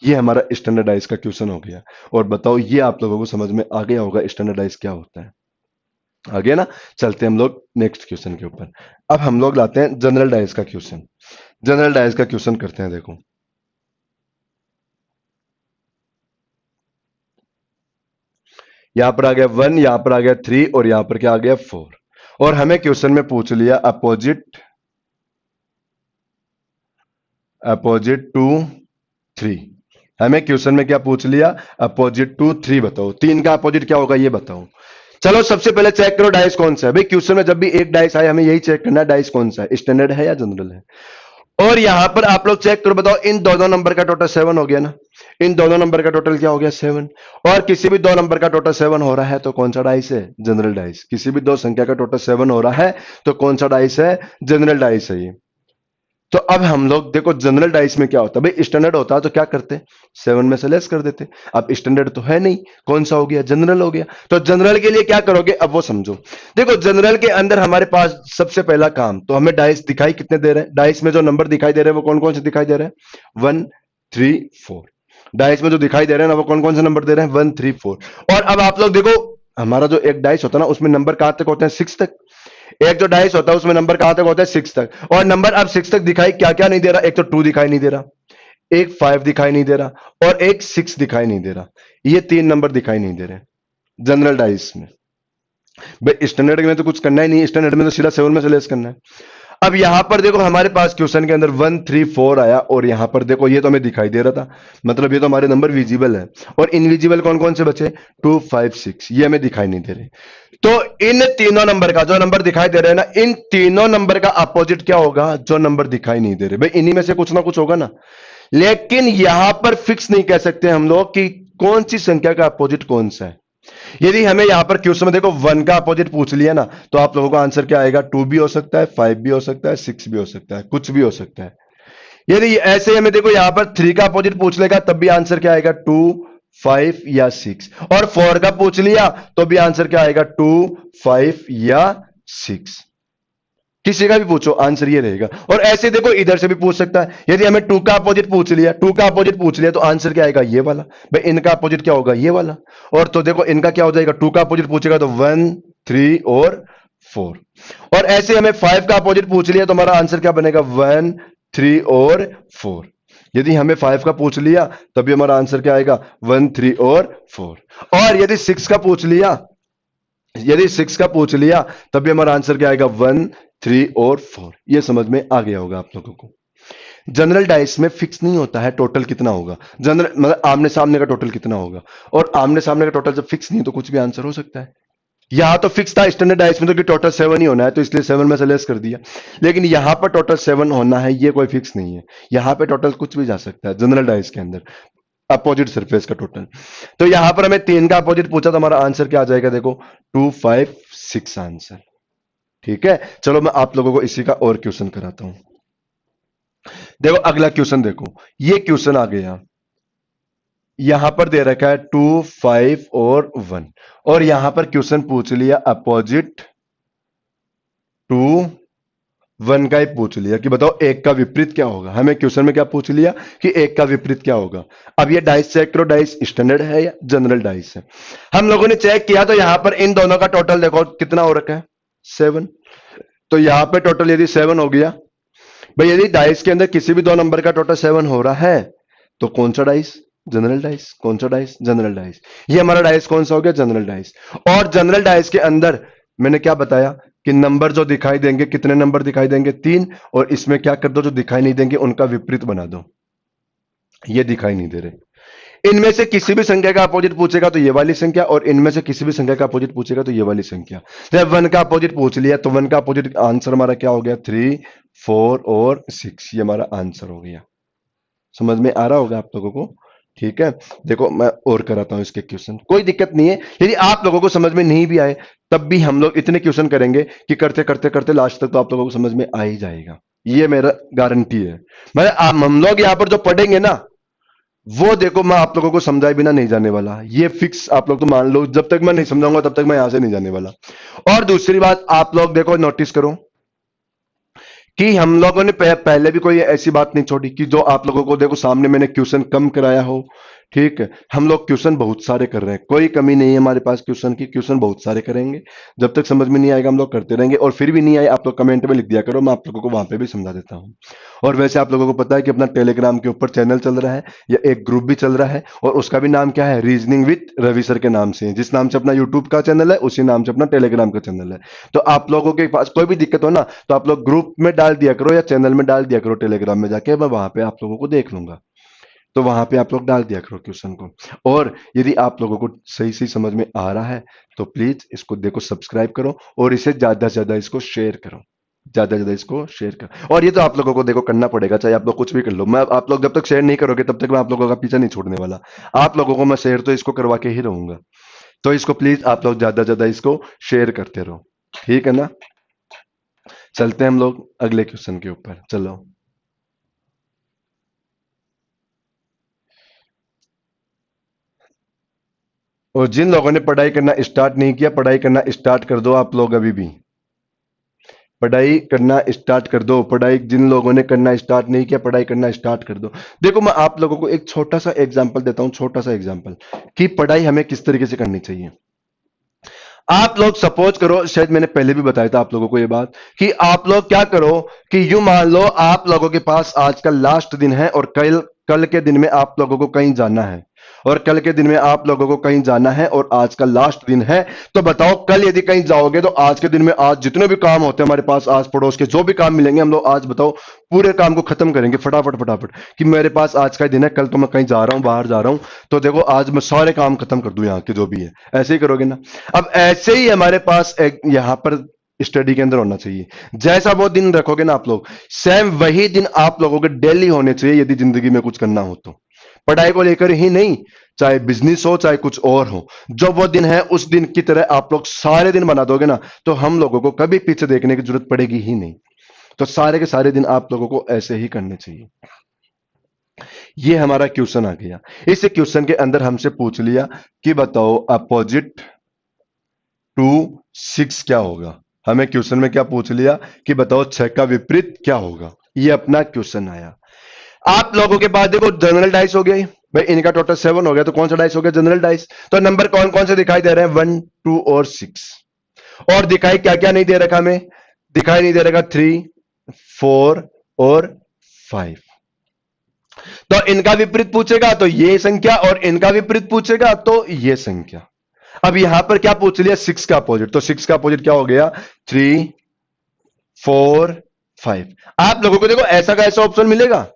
ये हमारा स्टैंडर्डाइज का क्वेश्चन हो गया। और बताओ ये आप लोगों को समझ में आ गया होगा स्टैंडर्डाइज क्या होता है, आ गया ना। चलते हम लोग नेक्स्ट क्वेश्चन के ऊपर। अब हम लोग लाते हैं जनरल डाइज का क्वेश्चन। जनरल डाइज का क्वेश्चन करते हैं। देखो यहां पर आ गया 1, यहां पर आ गया 3, और यहां पर क्या आ गया 4। और हमें क्वेश्चन में पूछ लिया अपोजिट टू 3। हमें क्वेश्चन में क्या पूछ लिया, अपोजिट टू 3 बताओ, 3 का अपोजिट क्या होगा ये बताओ। चलो सबसे पहले चेक करो डाइस कौन सा है। भाई क्वेश्चन में जब भी एक डाइस आए हमें यही चेक करना है डाइस कौन सा है, स्टैंडर्ड है या जनरल है। और यहां पर आप लोग चेक करो, बताओ इन दोनों नंबर का टोटल 7 हो गया ना, इन दोनों नंबर का टोटल क्या हो गया 7। और किसी भी दो नंबर का टोटल 7 हो रहा है तो कौन सा डाइस है, जनरल डाइस। किसी भी दो संख्या का टोटल 7 हो रहा है तो कौन सा डाइस है, जनरल डाइस है ये। तो अब हम लोग देखो जनरल डाइस में क्या होता है, भाई स्टैंडर्ड होता तो क्या करते, 7 में से लेस कर देते। अब स्टैंडर्ड तो है नहीं, कौन सा हो गया, जनरल हो गया। तो जनरल के लिए क्या करोगे, अब वो समझो। देखो जनरल के अंदर हमारे पास सबसे पहला काम तो हमें डाइस दिखाई कितने दे रहे हैं, डाइस में जो नंबर दिखाई दे रहे हैं वो कौन कौन से दिखाई दे रहे हैं, 1 3 4। डाइस में जो दिखाई दे रहे हैं ना वो कौन कौन से नंबर दे रहे हैं, 1 3 4। और अब आप लोग देखो हमारा जो एक डाइस होता है ना उसमें नंबर कहां तक होते हैं, 6 तक। एक जो डाइस होता है उसमें नंबर कहां तक होता है, 6 तक। और नंबर अब 6 तक दिखाई क्या क्या नहीं दे रहा, एक तो 2 दिखाई नहीं दे रहा, एक 5 दिखाई नहीं दे रहा, और एक 6 दिखाई नहीं दे रहा। ये 3 नंबर दिखाई नहीं दे रहे जनरल डाइस में। भाई स्टैंडर्ड में तो कुछ करना ही नहीं, स्टैंडर्ड में तो सीधा 7 में से लेस करना है। अब यहां पर देखो हमारे पास क्वेश्चन के अंदर 1 3 4 आया, और यहां पर देखो ये तो हमें दिखाई दे रहा था, मतलब ये तो हमारे नंबर विजिबल है। और इनविजिबल कौन कौन से बचे, 2 5 6, ये हमें दिखाई नहीं दे रहे। तो इन तीनों नंबर का जो नंबर दिखाई दे रहे हैं ना, इन तीनों नंबर का अपोजिट क्या होगा, जो नंबर दिखाई नहीं दे रहे। भाई इन्हीं में से कुछ ना कुछ होगा ना। लेकिन यहां पर फिक्स नहीं कह सकते हम लोग कि कौन सी संख्या का अपोजिट कौन सा है। यदि हमें यहां पर क्वेश्चन में देखो 1 का अपोजिट पूछ लिया ना, तो आप लोगों का आंसर क्या आएगा, 2 भी हो सकता है, 5 भी हो सकता है, 6 भी हो सकता है, कुछ भी हो सकता है। यदि ऐसे हमें देखो यहां पर 3 का अपोजिट पूछ लेगा, तब भी आंसर क्या आएगा, 2, 5 या 6। और 4 का पूछ लिया तो भी आंसर क्या आएगा, 2, 5 या 6। किसी का भी पूछो आंसर ये रहेगा। और ऐसे देखो इधर से भी पूछ सकता है, यदि हमें 2 का अपोजिट पूछ लिया, 2 का अपोजिट पूछ लिया तो आंसर क्या आएगा, ये वाला। भाई इनका अपोजिट क्या होगा, ये वाला। और तो देखो इनका क्या हो जाएगा, 2 का अपोजिट पूछेगा तो 1, 3 और 4। और ऐसे हमें 5 का अपोजिट पूछ लिया तो हमारा आंसर क्या बनेगा, 1, 3 और 4। यदि हमें 5 का पूछ लिया तभी हमारा आंसर क्या आएगा, 1, 3 और 4। और यदि 6 का पूछ लिया, यदि 6 का पूछ लिया तभी हमारा आंसर क्या आएगा, 1, 3 और 4। ये समझ में आ गया होगा आप लोगों को। जनरल डाइस में फिक्स नहीं होता है टोटल कितना होगा, जनरल मतलब आमने सामने का टोटल कितना होगा। और आमने सामने का टोटल जब फिक्स नहीं तो कुछ भी आंसर हो सकता है। यहां तो फिक्स था स्टैंडर्ड डाइस में तो कि टोटल 7 ही होना है, तो इसलिए 7 में से लेस कर दिया। लेकिन यहां पर टोटल 7 होना है, ये कोई फिक्स नहीं है। यहां पे टोटल कुछ भी जा सकता है जनरल डाइस के अंदर, अपोजिट सरफेस का टोटल। तो यहां पर हमें 3 का अपोजिट पूछा तो हमारा आंसर क्या आ जाएगा, देखो 2, 5, 6 आंसर। ठीक है, चलो मैं आप लोगों को इसी का और क्वेश्चन कराता हूं। देखो अगला क्वेश्चन देखो, ये क्वेश्चन आ गया, यहां पर दे रखा है 2, 5 और 1। और यहां पर क्वेश्चन पूछ लिया अपोजिट 2, 1 का ही पूछ लिया कि बताओ एक का विपरीत क्या होगा। हमें क्वेश्चन में क्या पूछ लिया कि एक का विपरीत क्या होगा। अब ये डाइस चेक करो, डाइस स्टैंडर्ड है या जनरल डाइस है। हम लोगों ने चेक किया तो यहां पर इन दोनों का टोटल देखो कितना हो रखा है, 7। तो यहां पे टोटल यदि 7 हो गया, भाई यदि डाइस के अंदर किसी भी दो नंबर का टोटल 7 हो रहा है तो कौन सा डाइस, जनरल डाइस। कौन सा डाइस, जनरल डाइस। ये हमारा डाइस कौन सा हो गया, जनरल डाइस। और जनरल डाइस के अंदर मैंने क्या बताया कि नंबर जो दिखाई देंगे, कितने नंबर दिखाई देंगे, 3। और इसमें क्या कर दो, जो दिखाई नहीं देंगे उनका विपरीत बना दो। ये दिखाई नहीं दे रहे। इनमें से किसी भी संख्या का अपोजिट पूछेगा तो ये वाली संख्या, और इनमें से किसी भी संख्या का अपोजिट पूछेगा तो ये वाली संख्या। जब 1 का अपोजिट पूछ लिया तो 1 का अपोजिट आंसर हमारा क्या हो गया, 3, 4 और 6। ये हमारा आंसर हो गया। समझ में आ रहा होगा आप लोगों को। ठीक है, देखो मैं और कराता हूं इसके क्वेश्चन, कोई दिक्कत नहीं है। यदि आप लोगों को समझ में नहीं भी आए तब भी हम लोग इतने क्वेश्चन करेंगे कि करते करते करते लास्ट तक तो आप लोगों को समझ में आ ही जाएगा। ये मेरा गारंटी है। मतलब हम लोग यहां पर जो पढ़ेंगे ना, वो देखो मैं आप लोगों को समझाए बिना नहीं जाने वाला। ये फिक्स आप लोग तो मान लो, जब तक मैं नहीं समझाऊंगा तब तक मैं यहां से नहीं जाने वाला। और दूसरी बात आप लोग देखो, नोटिस करो कि हम लोगों ने पहले भी कोई ऐसी बात नहीं छोड़ी कि जो आप लोगों को देखो सामने मैंने क्वेश्चन कम कराया हो। ठीक है, हम लोग क्वेश्चन बहुत सारे कर रहे हैं, कोई कमी नहीं है हमारे पास क्वेश्चन की। क्वेश्चन बहुत सारे करेंगे, जब तक समझ में नहीं आएगा हम लोग करते रहेंगे। और फिर भी नहीं आए आप लोग कमेंट में लिख दिया करो, मैं आप लोगों को वहां पे भी समझा देता हूं। और वैसे आप लोगों को पता है कि अपना टेलीग्राम के ऊपर चैनल चल रहा है, या एक ग्रुप भी चल रहा है, और उसका भी नाम क्या है, रीजनिंग विद रवि सर के नाम से। जिस नाम से अपना यूट्यूब का चैनल है उसी नाम से अपना टेलीग्राम का चैनल है। तो आप लोगों के पास कोई भी दिक्कत हो ना, तो आप लोग ग्रुप में डाल दिया करो या चैनल में डाल दिया करो, टेलीग्राम में जाके मैं वहां पे आप लोगों को देख लूंगा। तो वहां पे आप लोग डाल दिया करो क्वेश्चन को। और यदि आप लोगों को सही सही समझ में आ रहा है तो प्लीज इसको देखो, सब्सक्राइब करो और इसे ज्यादा से ज्यादा इसको शेयर करो, ज्यादा से ज्यादा इसको शेयर करो। और ये तो आप लोगों को देखो करना पड़ेगा, चाहे आप लोग कुछ भी कर लो। मैं आप लोग जब तक शेयर नहीं करोगे तब तक मैं आप लोगों का पीछा नहीं छोड़ने वाला। आप लोगों को मैं शेयर तो इसको करवा के ही रहूंगा। तो इसको प्लीज आप लोग ज्यादा से ज्यादा इसको शेयर करते रहो। ठीक है ना, चलते हैं हम लोग अगले क्वेश्चन के ऊपर, चलो। और जिन लोगों ने पढ़ाई करना स्टार्ट नहीं किया, पढ़ाई करना स्टार्ट कर दो आप लोग अभी भी। पढ़ाई करना स्टार्ट कर दो। पढ़ाई जिन लोगों ने करना स्टार्ट नहीं किया, पढ़ाई करना स्टार्ट कर दो। देखो मैं आप लोगों को एक छोटा सा एग्जांपल देता हूं, छोटा सा एग्जांपल कि पढ़ाई हमें किस तरीके से करनी चाहिए। आप लोग सपोज करो, शायद मैंने पहले भी बताया था आप लोगों को ये बात, कि आप लोग क्या करो कि यूं मान लो आप लोगों के पास आज का लास्ट दिन है और कल कल के दिन में आप लोगों को कहीं जाना है, और कल के दिन में आप लोगों को कहीं जाना है और आज का लास्ट दिन है। तो बताओ कल यदि कहीं जाओगे तो आज के दिन में, आज जितने भी काम होते हैं हमारे पास, आस पड़ोस के जो भी काम मिलेंगे, हम लोग आज बताओ पूरे काम को खत्म करेंगे फटाफट फटाफट, कि मेरे पास आज का दिन है, कल तो मैं कहीं जा रहा हूं, बाहर जा रहा हूं, तो देखो आज मैं सारे काम खत्म कर दूं यहाँ के जो भी है। ऐसे ही करोगे ना। अब ऐसे ही हमारे पास एक यहां पर स्टडी के अंदर होना चाहिए। जैसा वो दिन रखोगे ना आप लोग, सेम वही दिन आप लोगों के डेली होने चाहिए यदि जिंदगी में कुछ करना हो तो। पढ़ाई को लेकर ही नहीं, चाहे बिजनेस हो चाहे कुछ और हो, जो वो दिन है उस दिन की तरह आप लोग सारे दिन बना दोगे ना, तो हम लोगों को कभी पीछे देखने की जरूरत पड़ेगी ही नहीं। तो सारे के सारे दिन आप लोगों को ऐसे ही करने चाहिए। ये हमारा क्वेश्चन आ गया। इस क्वेश्चन के अंदर हमसे पूछ लिया कि बताओ अपोजिट टू 6 क्या होगा। हमें क्वेश्चन में क्या पूछ लिया कि बताओ 6 का विपरीत क्या होगा। ये अपना क्वेश्चन आया। आप लोगों के पास देखो जनरल डाइस हो गया भाई, इनका टोटल 7 हो गया, तो कौन सा डाइस हो गया, जनरल डाइस। तो नंबर कौन कौन से दिखाई दे रहे हैं, 1 2 और 6। और दिखाई क्या क्या नहीं दे रखा हमें, दिखाई नहीं दे रखा 3 4 और 5। तो इनका विपरीत पूछेगा तो ये संख्या, और इनका विपरीत पूछेगा तो ये संख्या। अब यहां पर क्या पूछ लिया, 6 का अपोजिट, तो 6 का अपोजिट क्या हो गया, 3 4 5। आप लोगों को देखो ऐसा का ऐसा ऑप्शन मिलेगा।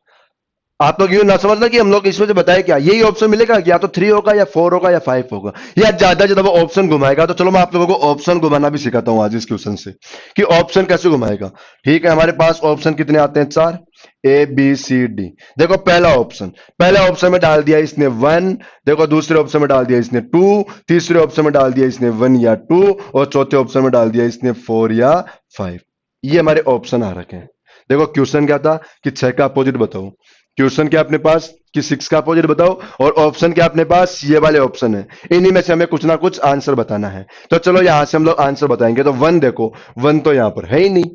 आप लोग यूं ना समझना कि हम लोग इसमें से बताए क्या, यही ऑप्शन मिलेगा कि या तो 3 होगा या 4 होगा या 5 होगा, या ज्यादा ज्यादा वो ऑप्शन घुमाएगा। तो चलो मैं आप लोगों को ऑप्शन घुमाना भी सिखाता हूं आज इस क्वेश्चन से कि ऑप्शन कैसे घुमाएगा। ठीक है, हमारे पास ऑप्शन कितने आते हैं, 4, ए बी सी डी। देखो पहला ऑप्शन, पहले ऑप्शन में डाल दिया इसने 1, देखो दूसरे ऑप्शन में डाल दिया इसने 2, तीसरे ऑप्शन में डाल दिया इसने 1 या 2, और चौथे ऑप्शन में डाल दिया इसने 4 या 5। ये हमारे ऑप्शन आ रखे हैं। देखो क्वेश्चन क्या था कि 6 का अपोजिट बताओ, क्वेश्चन क्या अपने पास कि 6 का अपोजिट बताओ, और ऑप्शन क्या अपने पास, ये वाले ऑप्शन है। इन्हीं में से हमें कुछ ना कुछ आंसर बताना है। तो चलो यहां से हम लोग आंसर बताएंगे। तो 1 देखो, 1 तो यहां पर है ही नहीं।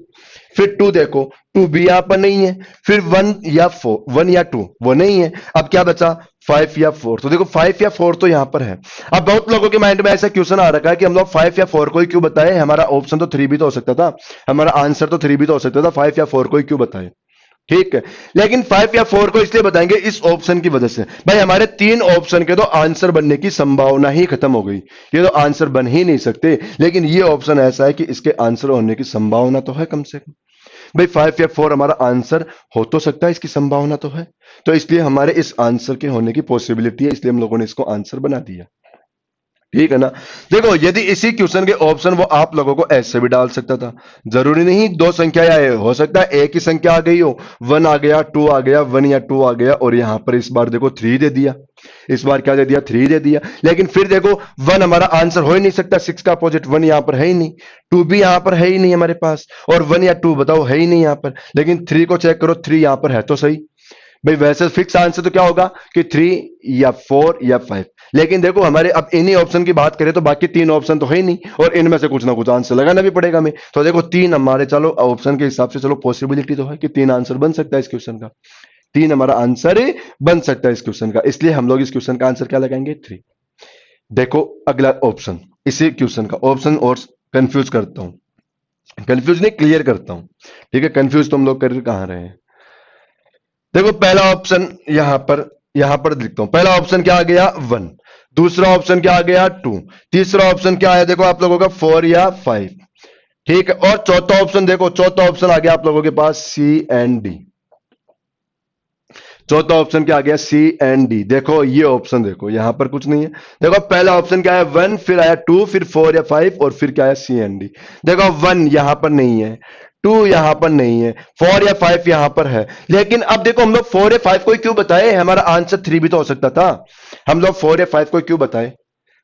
फिर 2 देखो, 2 भी यहां पर नहीं है। फिर 1 या 4, 1 या 2 वो नहीं है। अब क्या बचा, 5 या 4। तो देखो 5 या 4 तो यहां पर है। अब बहुत लोगों के माइंड में ऐसा क्वेश्चन आ रखा है कि हम लोग 5 या 4 को ही क्यों बताए, हमारा ऑप्शन तो 3 भी तो हो सकता था, हमारा आंसर तो 3 भी तो हो सकता था, 5 या 4 को ही क्यों बताए। ठीक है, लेकिन 5 या 4 को इसलिए बताएंगे इस ऑप्शन की वजह से, भाई हमारे 3 ऑप्शन के तो आंसर बनने की संभावना ही खत्म हो गई, ये तो आंसर बन ही नहीं सकते। लेकिन ये ऑप्शन ऐसा है कि इसके आंसर होने की संभावना तो है कम से कम। भाई 5 या 4 हमारा आंसर हो तो सकता है, इसकी संभावना तो है। तो इसलिए हमारे इस आंसर के होने की पॉसिबिलिटी है, इसलिए हम लोगों ने इसको आंसर बना दिया। ठीक है ना। देखो यदि इसी क्वेश्चन के ऑप्शन वो आप लोगों को ऐसे भी डाल सकता था, जरूरी नहीं 2 संख्या आए, हो सकता है एक ही संख्या आ गई हो, 1 आ गया 2 आ गया, 1 या 2 आ गया, और यहां पर इस बार देखो 3 दे दिया, इस बार क्या दे दिया, 3 दे दिया। लेकिन फिर देखो 1 हमारा आंसर हो ही नहीं सकता, 6 का अपोजिट 1 यहां पर है ही नहीं, 2 भी यहां पर है ही नहीं हमारे पास, और 1 या 2 बताओ है ही नहीं यहां पर। लेकिन 3 को चेक करो, 3 यहां पर है तो सही। भाई वैसे फिक्स आंसर तो क्या होगा कि 3 या 4 या 5। लेकिन देखो हमारे अब इन्हीं ऑप्शन की बात करें तो बाकी 3 ऑप्शन तो है ही नहीं, और इनमें से कुछ ना कुछ आंसर लगाना भी पड़ेगा हमें। तो देखो 3 हमारे, चलो ऑप्शन के हिसाब से चलो पॉसिबिलिटी तो है कि 3 आंसर बन सकता है इस क्वेश्चन का, 3 हमारा आंसर बन सकता है इस क्वेश्चन का, इसलिए हम लोग इस क्वेश्चन का आंसर क्या लगाएंगे, 3। देखो अगला ऑप्शन, इसी क्वेश्चन का ऑप्शन और कंफ्यूज करता हूं, कंफ्यूज नहीं क्लियर करता हूं। ठीक है, कंफ्यूज तो हम लोग कर कहां रहे हैं। देखो पहला ऑप्शन यहां पर लिखता हूं, पहला ऑप्शन क्या आ गया 1, दूसरा ऑप्शन क्या आ गया 2, तीसरा ऑप्शन क्या आया देखो आप लोगों का 4 या 5। ठीक है, और चौथा ऑप्शन देखो, चौथा ऑप्शन आ गया आप लोगों के पास सी एंड डी। चौथा ऑप्शन क्या आ गया, सी एंड डी। देखो ये ऑप्शन देखो यहां पर कुछ नहीं है। देखो पहला ऑप्शन क्या है 1, फिर आया 2, फिर 4 या 5, और फिर क्या है सी एंड डी। देखो 1 यहां पर नहीं है, 2 यहां पर नहीं है, 4 या 5 यहां पर है। लेकिन अब देखो हम लोग 4 या 5 को क्यों बताए, हमारा आंसर 3 भी तो हो सकता था। हम लोग 4 या 5 को क्यों बताए,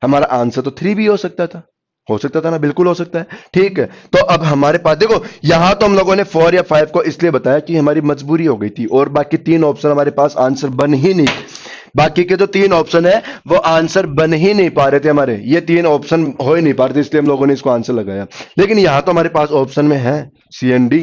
हमारा आंसर तो 3 भी हो सकता था ना, बिल्कुल हो सकता है। ठीक है, तो अब हमारे पास देखो यहां तो हम लोगों ने 4 या 5 को इसलिए बताया कि हमारी मजबूरी हो गई थी, और बाकी 3 ऑप्शन हमारे पास आंसर बन ही नहीं, बाकी के जो 3 ऑप्शन है वो आंसर बन ही नहीं पा रहे थे हमारे, ये 3 ऑप्शन हो ही नहीं पा रहे थे, इसलिए हम लोगों ने इसको आंसर लगाया। लेकिन यहां तो हमारे पास ऑप्शन में है सी एंड डी,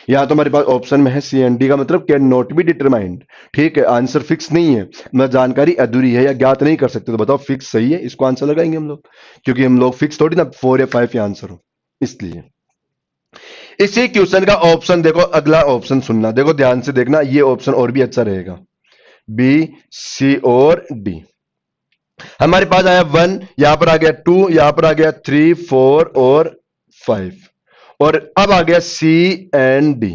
यहां तो हमारे पास ऑप्शन में है सी एंड डी का मतलब कैन नॉट बी डिटरमाइंड। ठीक है, आंसर फिक्स नहीं है, मतलब जानकारी अधूरी है या ज्ञात नहीं कर सकते। तो बताओ फिक्स सही है, इसको आंसर लगाएंगे हम लोग, क्योंकि हम लोग फिक्स थोड़ी ना 4 या 5 या आंसर हो, इसलिए। इसी क्वेश्चन का ऑप्शन देखो, अगला ऑप्शन सुनना, देखो ध्यान से देखना, ये ऑप्शन और भी अच्छा रहेगा, बी सी और डी। हमारे पास आया 1, यहां पर आ गया 2, यहां पर आ गया 3 4 और 5, और अब आ गया सी एंड डी।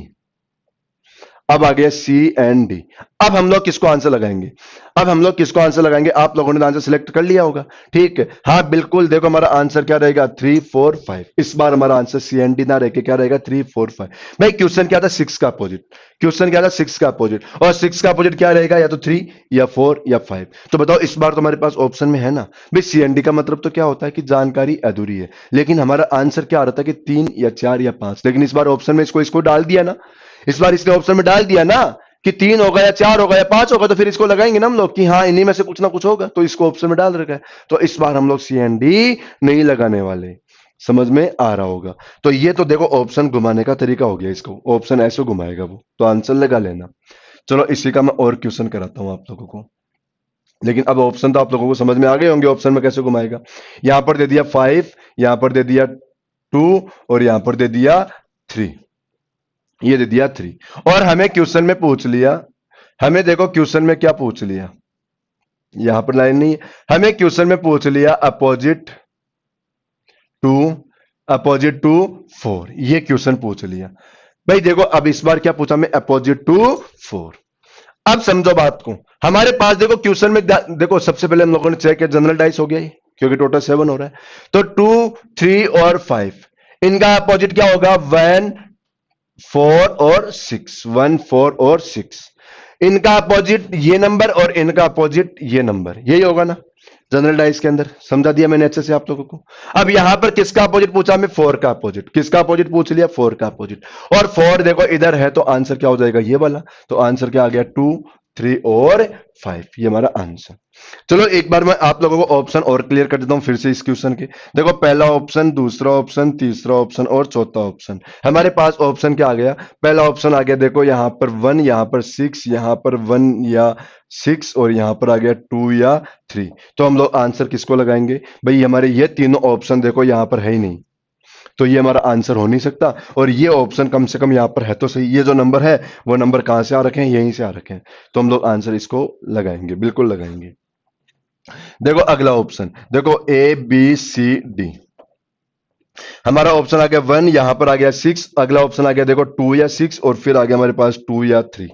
अब आ गया सी एंड डी। अब हम लोग किसको आंसर लगाएंगे? अब हम लोग किसको आंसर लगाएंगे? आप लोगों ने आंसर सिलेक्ट कर लिया होगा, ठीक है। हाँ बिल्कुल, देखो हमारा आंसर क्या रहेगा, 3 4 5। इस बार हमारा आंसर सी एंड डी ना रह के क्या रहेगा, 3 4 5। भाई क्वेश्चन क्या था, 6 का अपोजिट। क्वेश्चन क्या था, 6 का अपोजिट। और 6 का अपोजिट क्या रहेगा, या तो 3 या 4 या 5। तो बताओ इस बार तो हमारे पास ऑप्शन में है ना। भाई सी एंड डी का मतलब तो क्या होता है कि जानकारी अधूरी है, लेकिन हमारा आंसर क्या आ रहा था कि 3 या 4 या 5। लेकिन इस बार ऑप्शन में इसको इसको डाल दिया ना, इस बार इसके ऑप्शन में डाल दिया ना कि 3 होगा या 4 होगा या 5 होगा, तो फिर इसको लगाएंगे ना हम लोग कि हाँ इन्हीं में से कुछ ना कुछ होगा, तो इसको ऑप्शन में डाल रखा है। तो इस बार हम लोग सी एंड डी नहीं लगाने वाले। समझ में आ रहा होगा? तो ये तो देखो ऑप्शन घुमाने का तरीका हो गया, इसको ऑप्शन ऐसे घुमाएगा वो, तो आंसर लगा लेना। चलो इसी का मैं और क्वेश्चन कराता हूं आप लोगों को। लेकिन अब ऑप्शन तो आप लोगों को समझ में आ गए होंगे, ऑप्शन में कैसे घुमाएगा। यहां पर दे दिया 5, यहां पर दे दिया 2, और यहां पर दे दिया 3। ये दे दिया 3। और हमें क्वेश्चन में पूछ लिया, हमें देखो क्वेश्चन में क्या पूछ लिया, यहां पर लाइन नहीं है, हमें क्वेश्चन में पूछ लिया अपोजिट टू, अपोजिट टू 4। ये क्वेश्चन पूछ लिया। भाई देखो अब इस बार क्या पूछा, मैं अपोजिट टू 4। अब समझो बात को, हमारे पास देखो क्वेश्चन में देखो सबसे पहले हम लोगों ने चेक किया जनरल डाइस हो गया ये, क्योंकि टोटल 7 हो रहा है। तो 2 3 और 5, इनका अपोजिट क्या होगा, 1 4 और 6, 1 4 और 6। इनका अपोजिट ये नंबर और इनका अपोजिट ये नंबर, यही होगा ना जनरल डाइस के अंदर। समझा दिया मैंने अच्छे से आप लोगों को। अब यहां पर किसका अपोजिट पूछा, मैं 4 का अपोजिट। किसका अपोजिट पूछ लिया, 4 का अपोजिट। और 4 देखो इधर है, तो आंसर क्या हो जाएगा, ये वाला। तो आंसर क्या आ गया, 2 3 और 5, ये हमारा आंसर। चलो एक बार मैं आप लोगों को ऑप्शन और क्लियर कर देता हूं फिर से इस क्वेश्चन के। देखो पहला ऑप्शन, दूसरा ऑप्शन, तीसरा ऑप्शन और चौथा ऑप्शन। हमारे पास ऑप्शन क्या आ गया, पहला ऑप्शन आ गया देखो यहां पर 1, यहां पर 6, यहां पर 1 या 6, और यहां पर आ गया 2 या 3। तो हम लोग आंसर किसको लगाएंगे, भाई हमारे ये तीनों ऑप्शन देखो यहां पर है ही नहीं, तो ये हमारा आंसर हो नहीं सकता। और ये ऑप्शन कम से कम यहां पर है तो सही, ये जो नंबर है वो नंबर कहां से आ रखे हैं, यहीं से आ रखे हैं। तो हम लोग आंसर इसको लगाएंगे, बिल्कुल लगाएंगे। देखो अगला ऑप्शन, देखो ए बी सी डी। हमारा ऑप्शन आ गया 1, यहां पर आ गया 6, अगला ऑप्शन आ गया देखो 2 या 6, और फिर आ गया हमारे पास 2 या 3।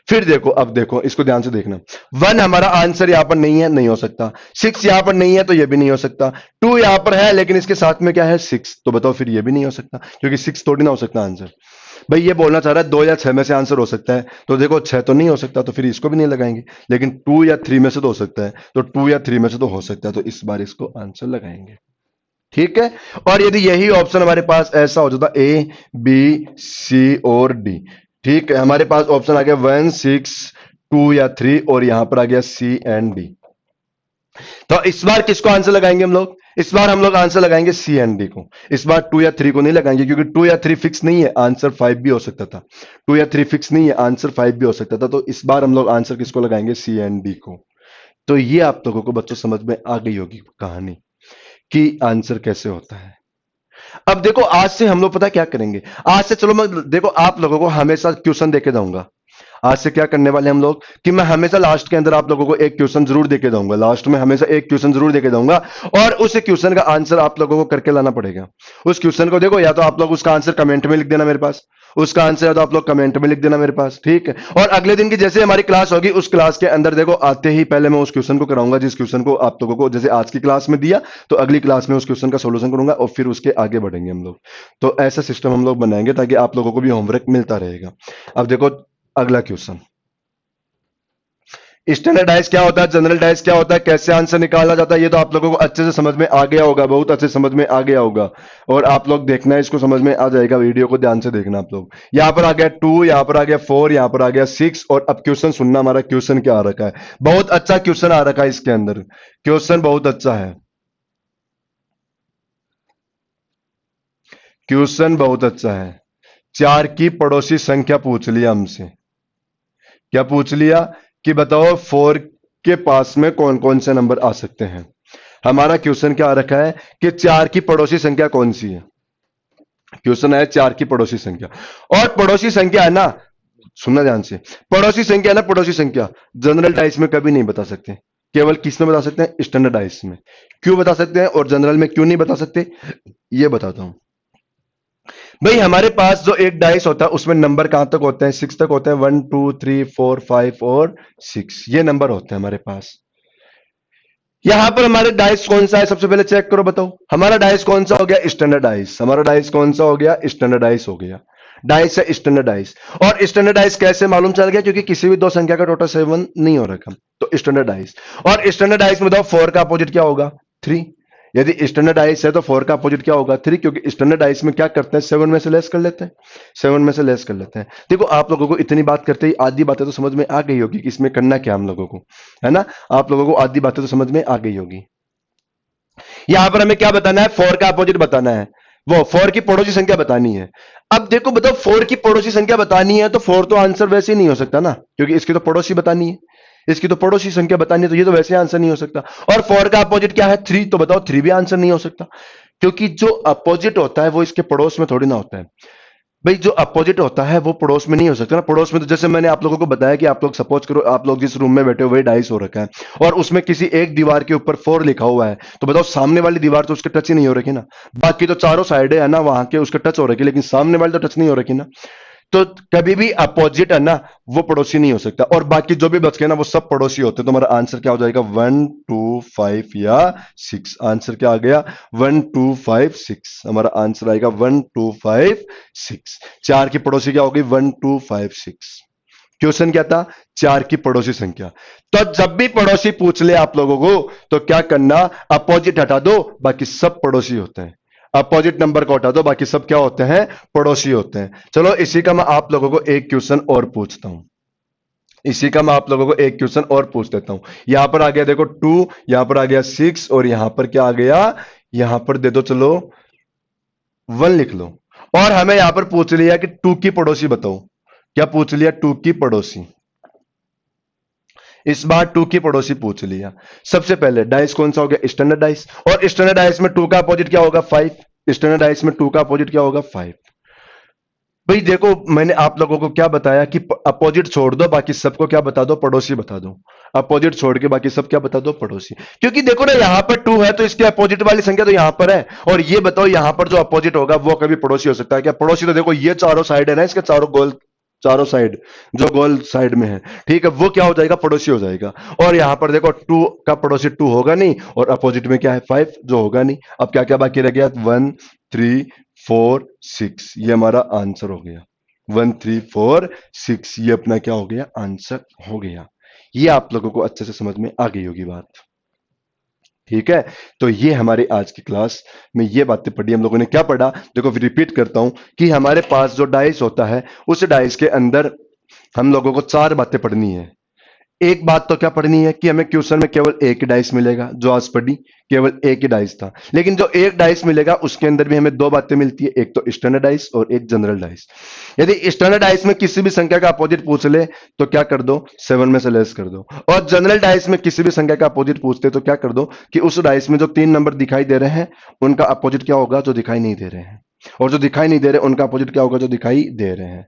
फिर देखो, अब देखो इसको ध्यान से देखना, 1 हमारा आंसर यहां पर नहीं है, नहीं हो सकता। 6 यहां पर नहीं है, तो ये भी नहीं हो सकता। 2 यहां पर है, लेकिन इसके साथ में क्या है, 6, तो बताओ फिर ये भी नहीं हो सकता, क्योंकि 6 थोड़ी ना हो सकता आंसर। भाई ये बोलना चाह रहा है 2 या 6 में से आंसर हो सकता है, तो देखो 6 तो नहीं हो सकता, तो फिर इसको भी नहीं लगाएंगे। लेकिन 2 या 3 में से तो हो सकता है, तो 2 या 3 में से तो हो सकता है, तो इस बार इसको आंसर लगाएंगे, ठीक है। और यदि यही ऑप्शन हमारे पास ऐसा हो जाता, ए बी सी और डी, ठीक है, हमारे पास ऑप्शन आ गया 1 6 2 या 3, और यहां पर आ गया सी एंड डी। तो इस बार किसको आंसर लगाएंगे हम लोग, इस बार हम लोग आंसर लगाएंगे सी एंड डी को। इस बार 2 या 3 को नहीं लगाएंगे, क्योंकि 2 या 3 फिक्स नहीं है, आंसर 5 भी हो सकता था। 2 या 3 फिक्स नहीं है, आंसर 5 भी हो सकता था। तो इस बार हम लोग आंसर किसको लगाएंगे, सी एंड डी को। तो ये आप लोगों को बच्चों समझ में आ गई होगी कहानी कि आंसर कैसे होता है। अब देखो आज से हम लोग पता क्या करेंगे, आज से चलो मैं देखो आप लोगों को हमेशा क्वेश्चन देके जाऊंगा। आज से क्या करने वाले हम लोग कि मैं हमेशा लास्ट के अंदर आप लोगों को एक क्वेश्चन जरूर देके जाऊंगा, लास्ट में हमेशा एक क्वेश्चन जरूर देके जाऊंगा, और उस क्वेश्चन का आंसर आप लोगों को करके लाना पड़ेगा। उस क्वेश्चन को देखो, या तो आप लोग उसका आंसर कमेंट में लिख देना मेरे पास, उसका आंसर है तो आप लोग कमेंट में लिख देना मेरे पास, ठीक है। और अगले दिन की जैसे हमारी क्लास होगी, उस क्लास के अंदर देखो आते ही पहले मैं उस क्वेश्चन को कराऊंगा, जिस क्वेश्चन को आप लोगों को जैसे आज की क्लास में दिया, तो अगली क्लास में उस क्वेश्चन का सोल्यूशन करूंगा, और फिर उसके आगे बढ़ेंगे हम लोग। तो ऐसा सिस्टम हम लोग बनाएंगे ताकि आप लोगों को भी होमवर्क मिलता रहेगा। अब देखो अगला क्वेश्चन, स्टैंडर्डाइज क्या होता है, जनरल डाइज क्या होता है, कैसे आंसर निकाला जाता है, ये तो आप लोगों को अच्छे से समझ में आ गया होगा, बहुत अच्छे से समझ में आ गया होगा। और आप लोग देखना, इसको समझ में आ जाएगा, वीडियो को ध्यान से देखना आप लोग। यहां पर आ गया 2, यहां पर आ गया 4, यहां पर आ गया 6, और अब क्वेश्चन सुनना, हमारा क्वेश्चन क्या आ रखा है, बहुत अच्छा क्वेश्चन आ रखा है इसके अंदर, क्वेश्चन बहुत अच्छा है, क्वेश्चन बहुत अच्छा है। 4 की पड़ोसी संख्या पूछ लिया हमसे, क्या पूछ लिया कि बताओ 4 के पास में कौन कौन से नंबर आ सकते हैं। हमारा क्वेश्चन क्या आ रखा है कि 4 की पड़ोसी संख्या कौन सी है। क्वेश्चन है 4 की पड़ोसी संख्या, और पड़ोसी संख्या है ना, सुनना ध्यान से, पड़ोसी संख्या है ना, पड़ोसी संख्या जनरल डाइस में कभी नहीं बता सकते, केवल किस में बता सकते हैं, स्टैंडर्डाइज में। क्यों बता सकते हैं और जनरल में क्यों नहीं बता सकते, ये बताता हूं। भाई हमारे पास जो एक डाइस होता है उसमें नंबर कहां तक होते हैं, 6 तक होते हैं, 1 2 3 4 5 और 6, ये नंबर होते हैं हमारे पास। यहां पर हमारे डाइस कौन सा है, सबसे पहले चेक करो, बताओ हमारा डाइस कौन सा हो गया, स्टैंडर्ड डाइस। हमारा डाइस कौन सा हो गया, स्टैंडर्ड डाइस हो गया। डाइस है स्टैंडर्ड डाइस। और स्टैंडर्ड डाइस कैसे मालूम चल गया, क्योंकि किसी भी दो संख्या का टोटल 7 नहीं हो रखा, तो स्टैंडर्ड डाइस। और स्टैंडर्ड डाइस में बताओ 4 का अपोजिट क्या होगा, 3। यदि स्टैंडर्ड डाइस है तो 4 का अपोजिट क्या होगा, 3, क्योंकि स्टैंडर्ड डाइस में क्या करते हैं, 7 में से लेस कर लेते हैं, 7 में से लेस कर लेते हैं। देखो आप लोगों को इतनी बात करते ही आधी बातें तो समझ में आ गई होगी कि इसमें करना क्या हम लोगों को, है ना। आप लोगों को आधी बातें तो समझ में आ गई होगी। यहां पर हमें क्या बताना है, 4 का अपोजिट बताना है, वो 4 की पड़ोसी संख्या बतानी है। अब देखो बताओ 4 की पड़ोसी संख्या बतानी है तो 4 तो आंसर वैसे ही नहीं हो सकता ना, क्योंकि इसकी तो पड़ोसी बतानी है, इसकी तो पड़ोसी संख्या बतानी है, तो ये तो वैसे आंसर नहीं हो सकता। और 4 का अपोजिट क्या है, 3, तो बताओ 3 भी आंसर नहीं हो सकता, क्योंकि जो अपोजिट होता है वो इसके पड़ोस में थोड़ी ना होता है। भाई जो अपोजिट होता है वो पड़ोस में नहीं हो सकता ना। पड़ोस में तो जैसे मैंने आप लोगों को बताया कि आप लोग सपोज करो आप लोग जिस रूम में बैठे हो वही डाइस हो रखा है, और उसमें किसी एक दीवार के ऊपर 4 लिखा हुआ है, तो बताओ सामने वाली दीवार तो उसके टच ही नहीं हो रखी ना। बाकी तो चारों साइड है ना वहां के, उसके टच हो रखी, लेकिन सामने वाली तो टच नहीं हो रखी ना। तो कभी भी अपोजिट है ना वो पड़ोसी नहीं हो सकता, और बाकी जो भी बच गए ना वो सब पड़ोसी होते हैं। तो हमारा आंसर क्या हो जाएगा, 1 2 5 या 6। आंसर क्या आ गया, 1 2 5 6। हमारा आंसर आएगा 1 2 5 6। 4 की पड़ोसी क्या होगी, 1 2 5 6। क्वेश्चन क्या था, 4 की पड़ोसी संख्या। तो जब भी पड़ोसी पूछ ले आप लोगों को तो क्या करना, अपोजिट हटा दो, बाकी सब पड़ोसी होते हैं। अपोजिट नंबर को हटा दो, बाकी सब क्या होते हैं, पड़ोसी होते हैं। चलो इसी का मैं आप लोगों को एक क्वेश्चन और पूछता हूं, इसी का मैं आप लोगों को एक क्वेश्चन और पूछ देता हूं। यहां पर आ गया देखो 2, यहां पर आ गया 6, और यहां पर क्या आ गया, यहां पर दे दो चलो 1 लिख लो। और हमें यहां पर पूछ लिया कि 2 की पड़ोसी बताओ। क्या पूछ लिया, 2 की पड़ोसी। इस बार 2 की पड़ोसी पूछ लिया। सबसे पहले डाइस कौन सा हो गया, स्टैंडर्ड डाइस। और स्टैंडर्ड डाइस में 2 का अपोजिट क्या होगा, 5। स्टैंडर्ड डाइस में 2 का अपोजिट क्या होगा, 5। भाई देखो मैंने आप लोगों को क्या बताया कि अपोजिट छोड़ दो, बाकी सबको क्या बता दो, पड़ोसी बता दो। अपोजिट छोड़ के बाकी सब क्या बता दो, पड़ोसी। क्योंकि देखो ना यहां पर 2 है तो इसके अपोजिट वाली संख्या तो यहां पर है, और ये बताओ यहां पर जो अपोजिट होगा वो कभी पड़ोसी हो सकता है क्या, पड़ोसी तो देखो ये चारों साइड है ना, इसके चारों गोल, चारों साइड जो गोल साइड में है, ठीक है, वो क्या हो जाएगा, पड़ोसी हो जाएगा। और यहां पर देखो 2 का पड़ोसी 2 होगा नहीं, और अपोजिट में क्या है, 5 जो होगा नहीं। अब क्या क्या बाकी रह गया, 1 3 4 6, ये हमारा आंसर हो गया। 1 3 4 6 ये अपना क्या हो गया, आंसर हो गया। ये आप लोगों को अच्छे से समझ में आ गई होगी बात, ठीक है। तो ये हमारी आज की क्लास में ये बातें पढ़ी, हम लोगों ने क्या पढ़ा, देखो रिपीट करता हूं कि हमारे पास जो डाइस होता है उस डाइस के अंदर हम लोगों को 4 बातें पढ़नी है। एक बात तो क्या पढ़नी है कि हमें क्वेश्चन में केवल एक ही डाइस मिलेगा, जो आज पढ़ी केवल एक ही डाइस था, लेकिन जो एक डाइस मिलेगा उसके अंदर भी हमें 2 बातें मिलती है, एक तो स्टैंडर्ड डाइस और एक जनरल डाइस। यदि स्टैंडर्ड डाइस में किसी भी संख्या का अपोजिट पूछ ले तो क्या कर दो, 7 में से लेस कर दो। और जनरल डाइस में किसी भी संख्या का अपोजिट पूछते तो क्या कर दो कि उस डाइस में जो 3 नंबर दिखाई दे रहे हैं उनका अपोजिट क्या होगा, जो दिखाई नहीं दे रहे हैं, और जो दिखाई नहीं दे रहे उनका अपोजिट क्या होगा, जो दिखाई दे रहे हैं।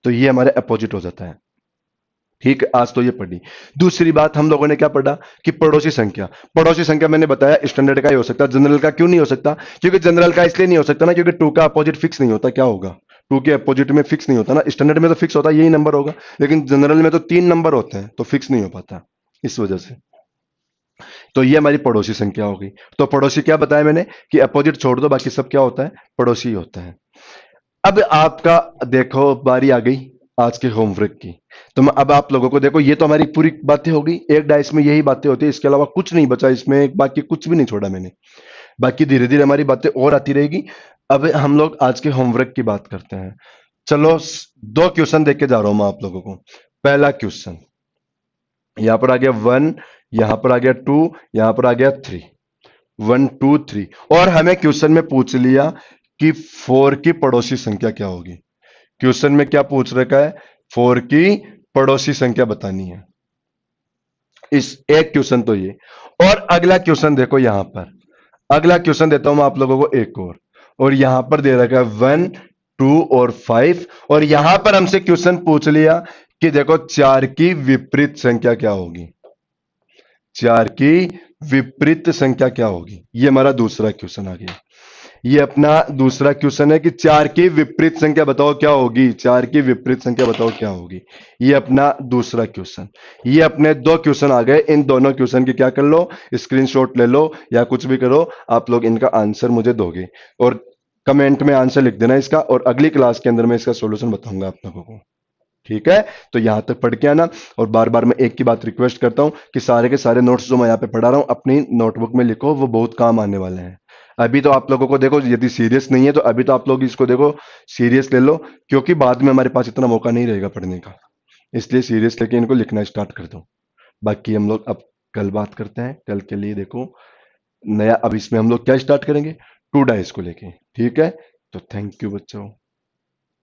तो ये हमारे अपोजिट हो जाता है, ठीक है। आज तो ये पढ़ी। दूसरी बात हम लोगों ने क्या पढ़ा कि पड़ोसी संख्या। पड़ोसी संख्या मैंने बताया स्टैंडर्ड का ही हो सकता, जनरल का क्यों नहीं हो सकता, क्योंकि जनरल का इसलिए नहीं हो सकता ना क्योंकि 2 का अपोजिट फिक्स नहीं होता। क्या होगा, 2 के अपोजिट में फिक्स नहीं होता ना, स्टैंडर्ड में तो फिक्स होता है यही नंबर होगा, लेकिन जनरल में तो 3 नंबर होते हैं तो फिक्स नहीं हो पाता, इस वजह से। तो ये हमारी पड़ोसी संख्या होगी। तो पड़ोसी क्या बताया मैंने कि अपोजिट छोड़ दो, बाकी सब क्या होता है, पड़ोसी होता है। अब आपका देखो बारी आ गई आज के होमवर्क की। तो मैं अब आप लोगों को देखो, ये तो हमारी पूरी बातें हो गई, एक डाइस में यही बातें होती है, इसके अलावा कुछ नहीं बचा इसमें, बाकी कुछ भी नहीं छोड़ा मैंने। बाकी धीरे धीरे हमारी बातें और आती रहेगी। अब हम लोग आज के होमवर्क की बात करते हैं। चलो 2 क्वेश्चन देख के जा रहा हूं मैं आप लोगों को। पहला क्वेश्चन यहां पर आ गया 1, यहां पर आ गया 2, यहां पर आ गया 3, 1 2 3। और हमें क्वेश्चन में पूछ लिया कि 4 की पड़ोसी संख्या क्या होगी। क्वेश्चन में क्या पूछ रखा है, 4 की पड़ोसी संख्या बतानी है। इस एक क्वेश्चन तो ये। और अगला क्वेश्चन देखो यहां पर, अगला क्वेश्चन देता हूं मैं आप लोगों को एक और यहां पर दे रखा है 1 2 और 5। और यहां पर हमसे क्वेश्चन पूछ लिया कि देखो 4 की विपरीत संख्या क्या होगी, 4 की विपरीत संख्या क्या होगी। ये हमारा दूसरा क्वेश्चन आ गया। ये अपना दूसरा क्वेश्चन है कि 4 की विपरीत संख्या बताओ क्या होगी, 4 की विपरीत संख्या बताओ क्या होगी। ये अपना दूसरा क्वेश्चन। ये अपने दो क्वेश्चन आ गए। इन दोनों क्वेश्चन की क्या कर लो, स्क्रीनशॉट ले लो या कुछ भी करो, आप लोग इनका आंसर मुझे दोगे और कमेंट में आंसर लिख देना इसका, और अगली क्लास के अंदर मैं इसका सॉल्यूशन बताऊंगा आप लोगों को। ठीक है, तो यहां तक पढ़ के आना। और बार बार मैं एक की बात रिक्वेस्ट करता हूं कि सारे के सारे नोट्स जो मैं यहां पे पढ़ा रहा हूं अपनी नोटबुक में लिखो, वो बहुत काम आने वाले हैं। अभी तो आप लोगों को देखो, यदि सीरियस नहीं है तो अभी तो आप लोग इसको देखो सीरियस ले लो, क्योंकि बाद में हमारे पास इतना मौका नहीं रहेगा पढ़ने का। इसलिए सीरियस लेके इनको लिखना स्टार्ट कर दो। बाकी हम लोग अब कल बात करते हैं। कल के लिए देखो नया, अब इसमें हम लोग क्या स्टार्ट करेंगे, टू डाइस को लेके। ठीक है, तो थैंक यू बच्चों।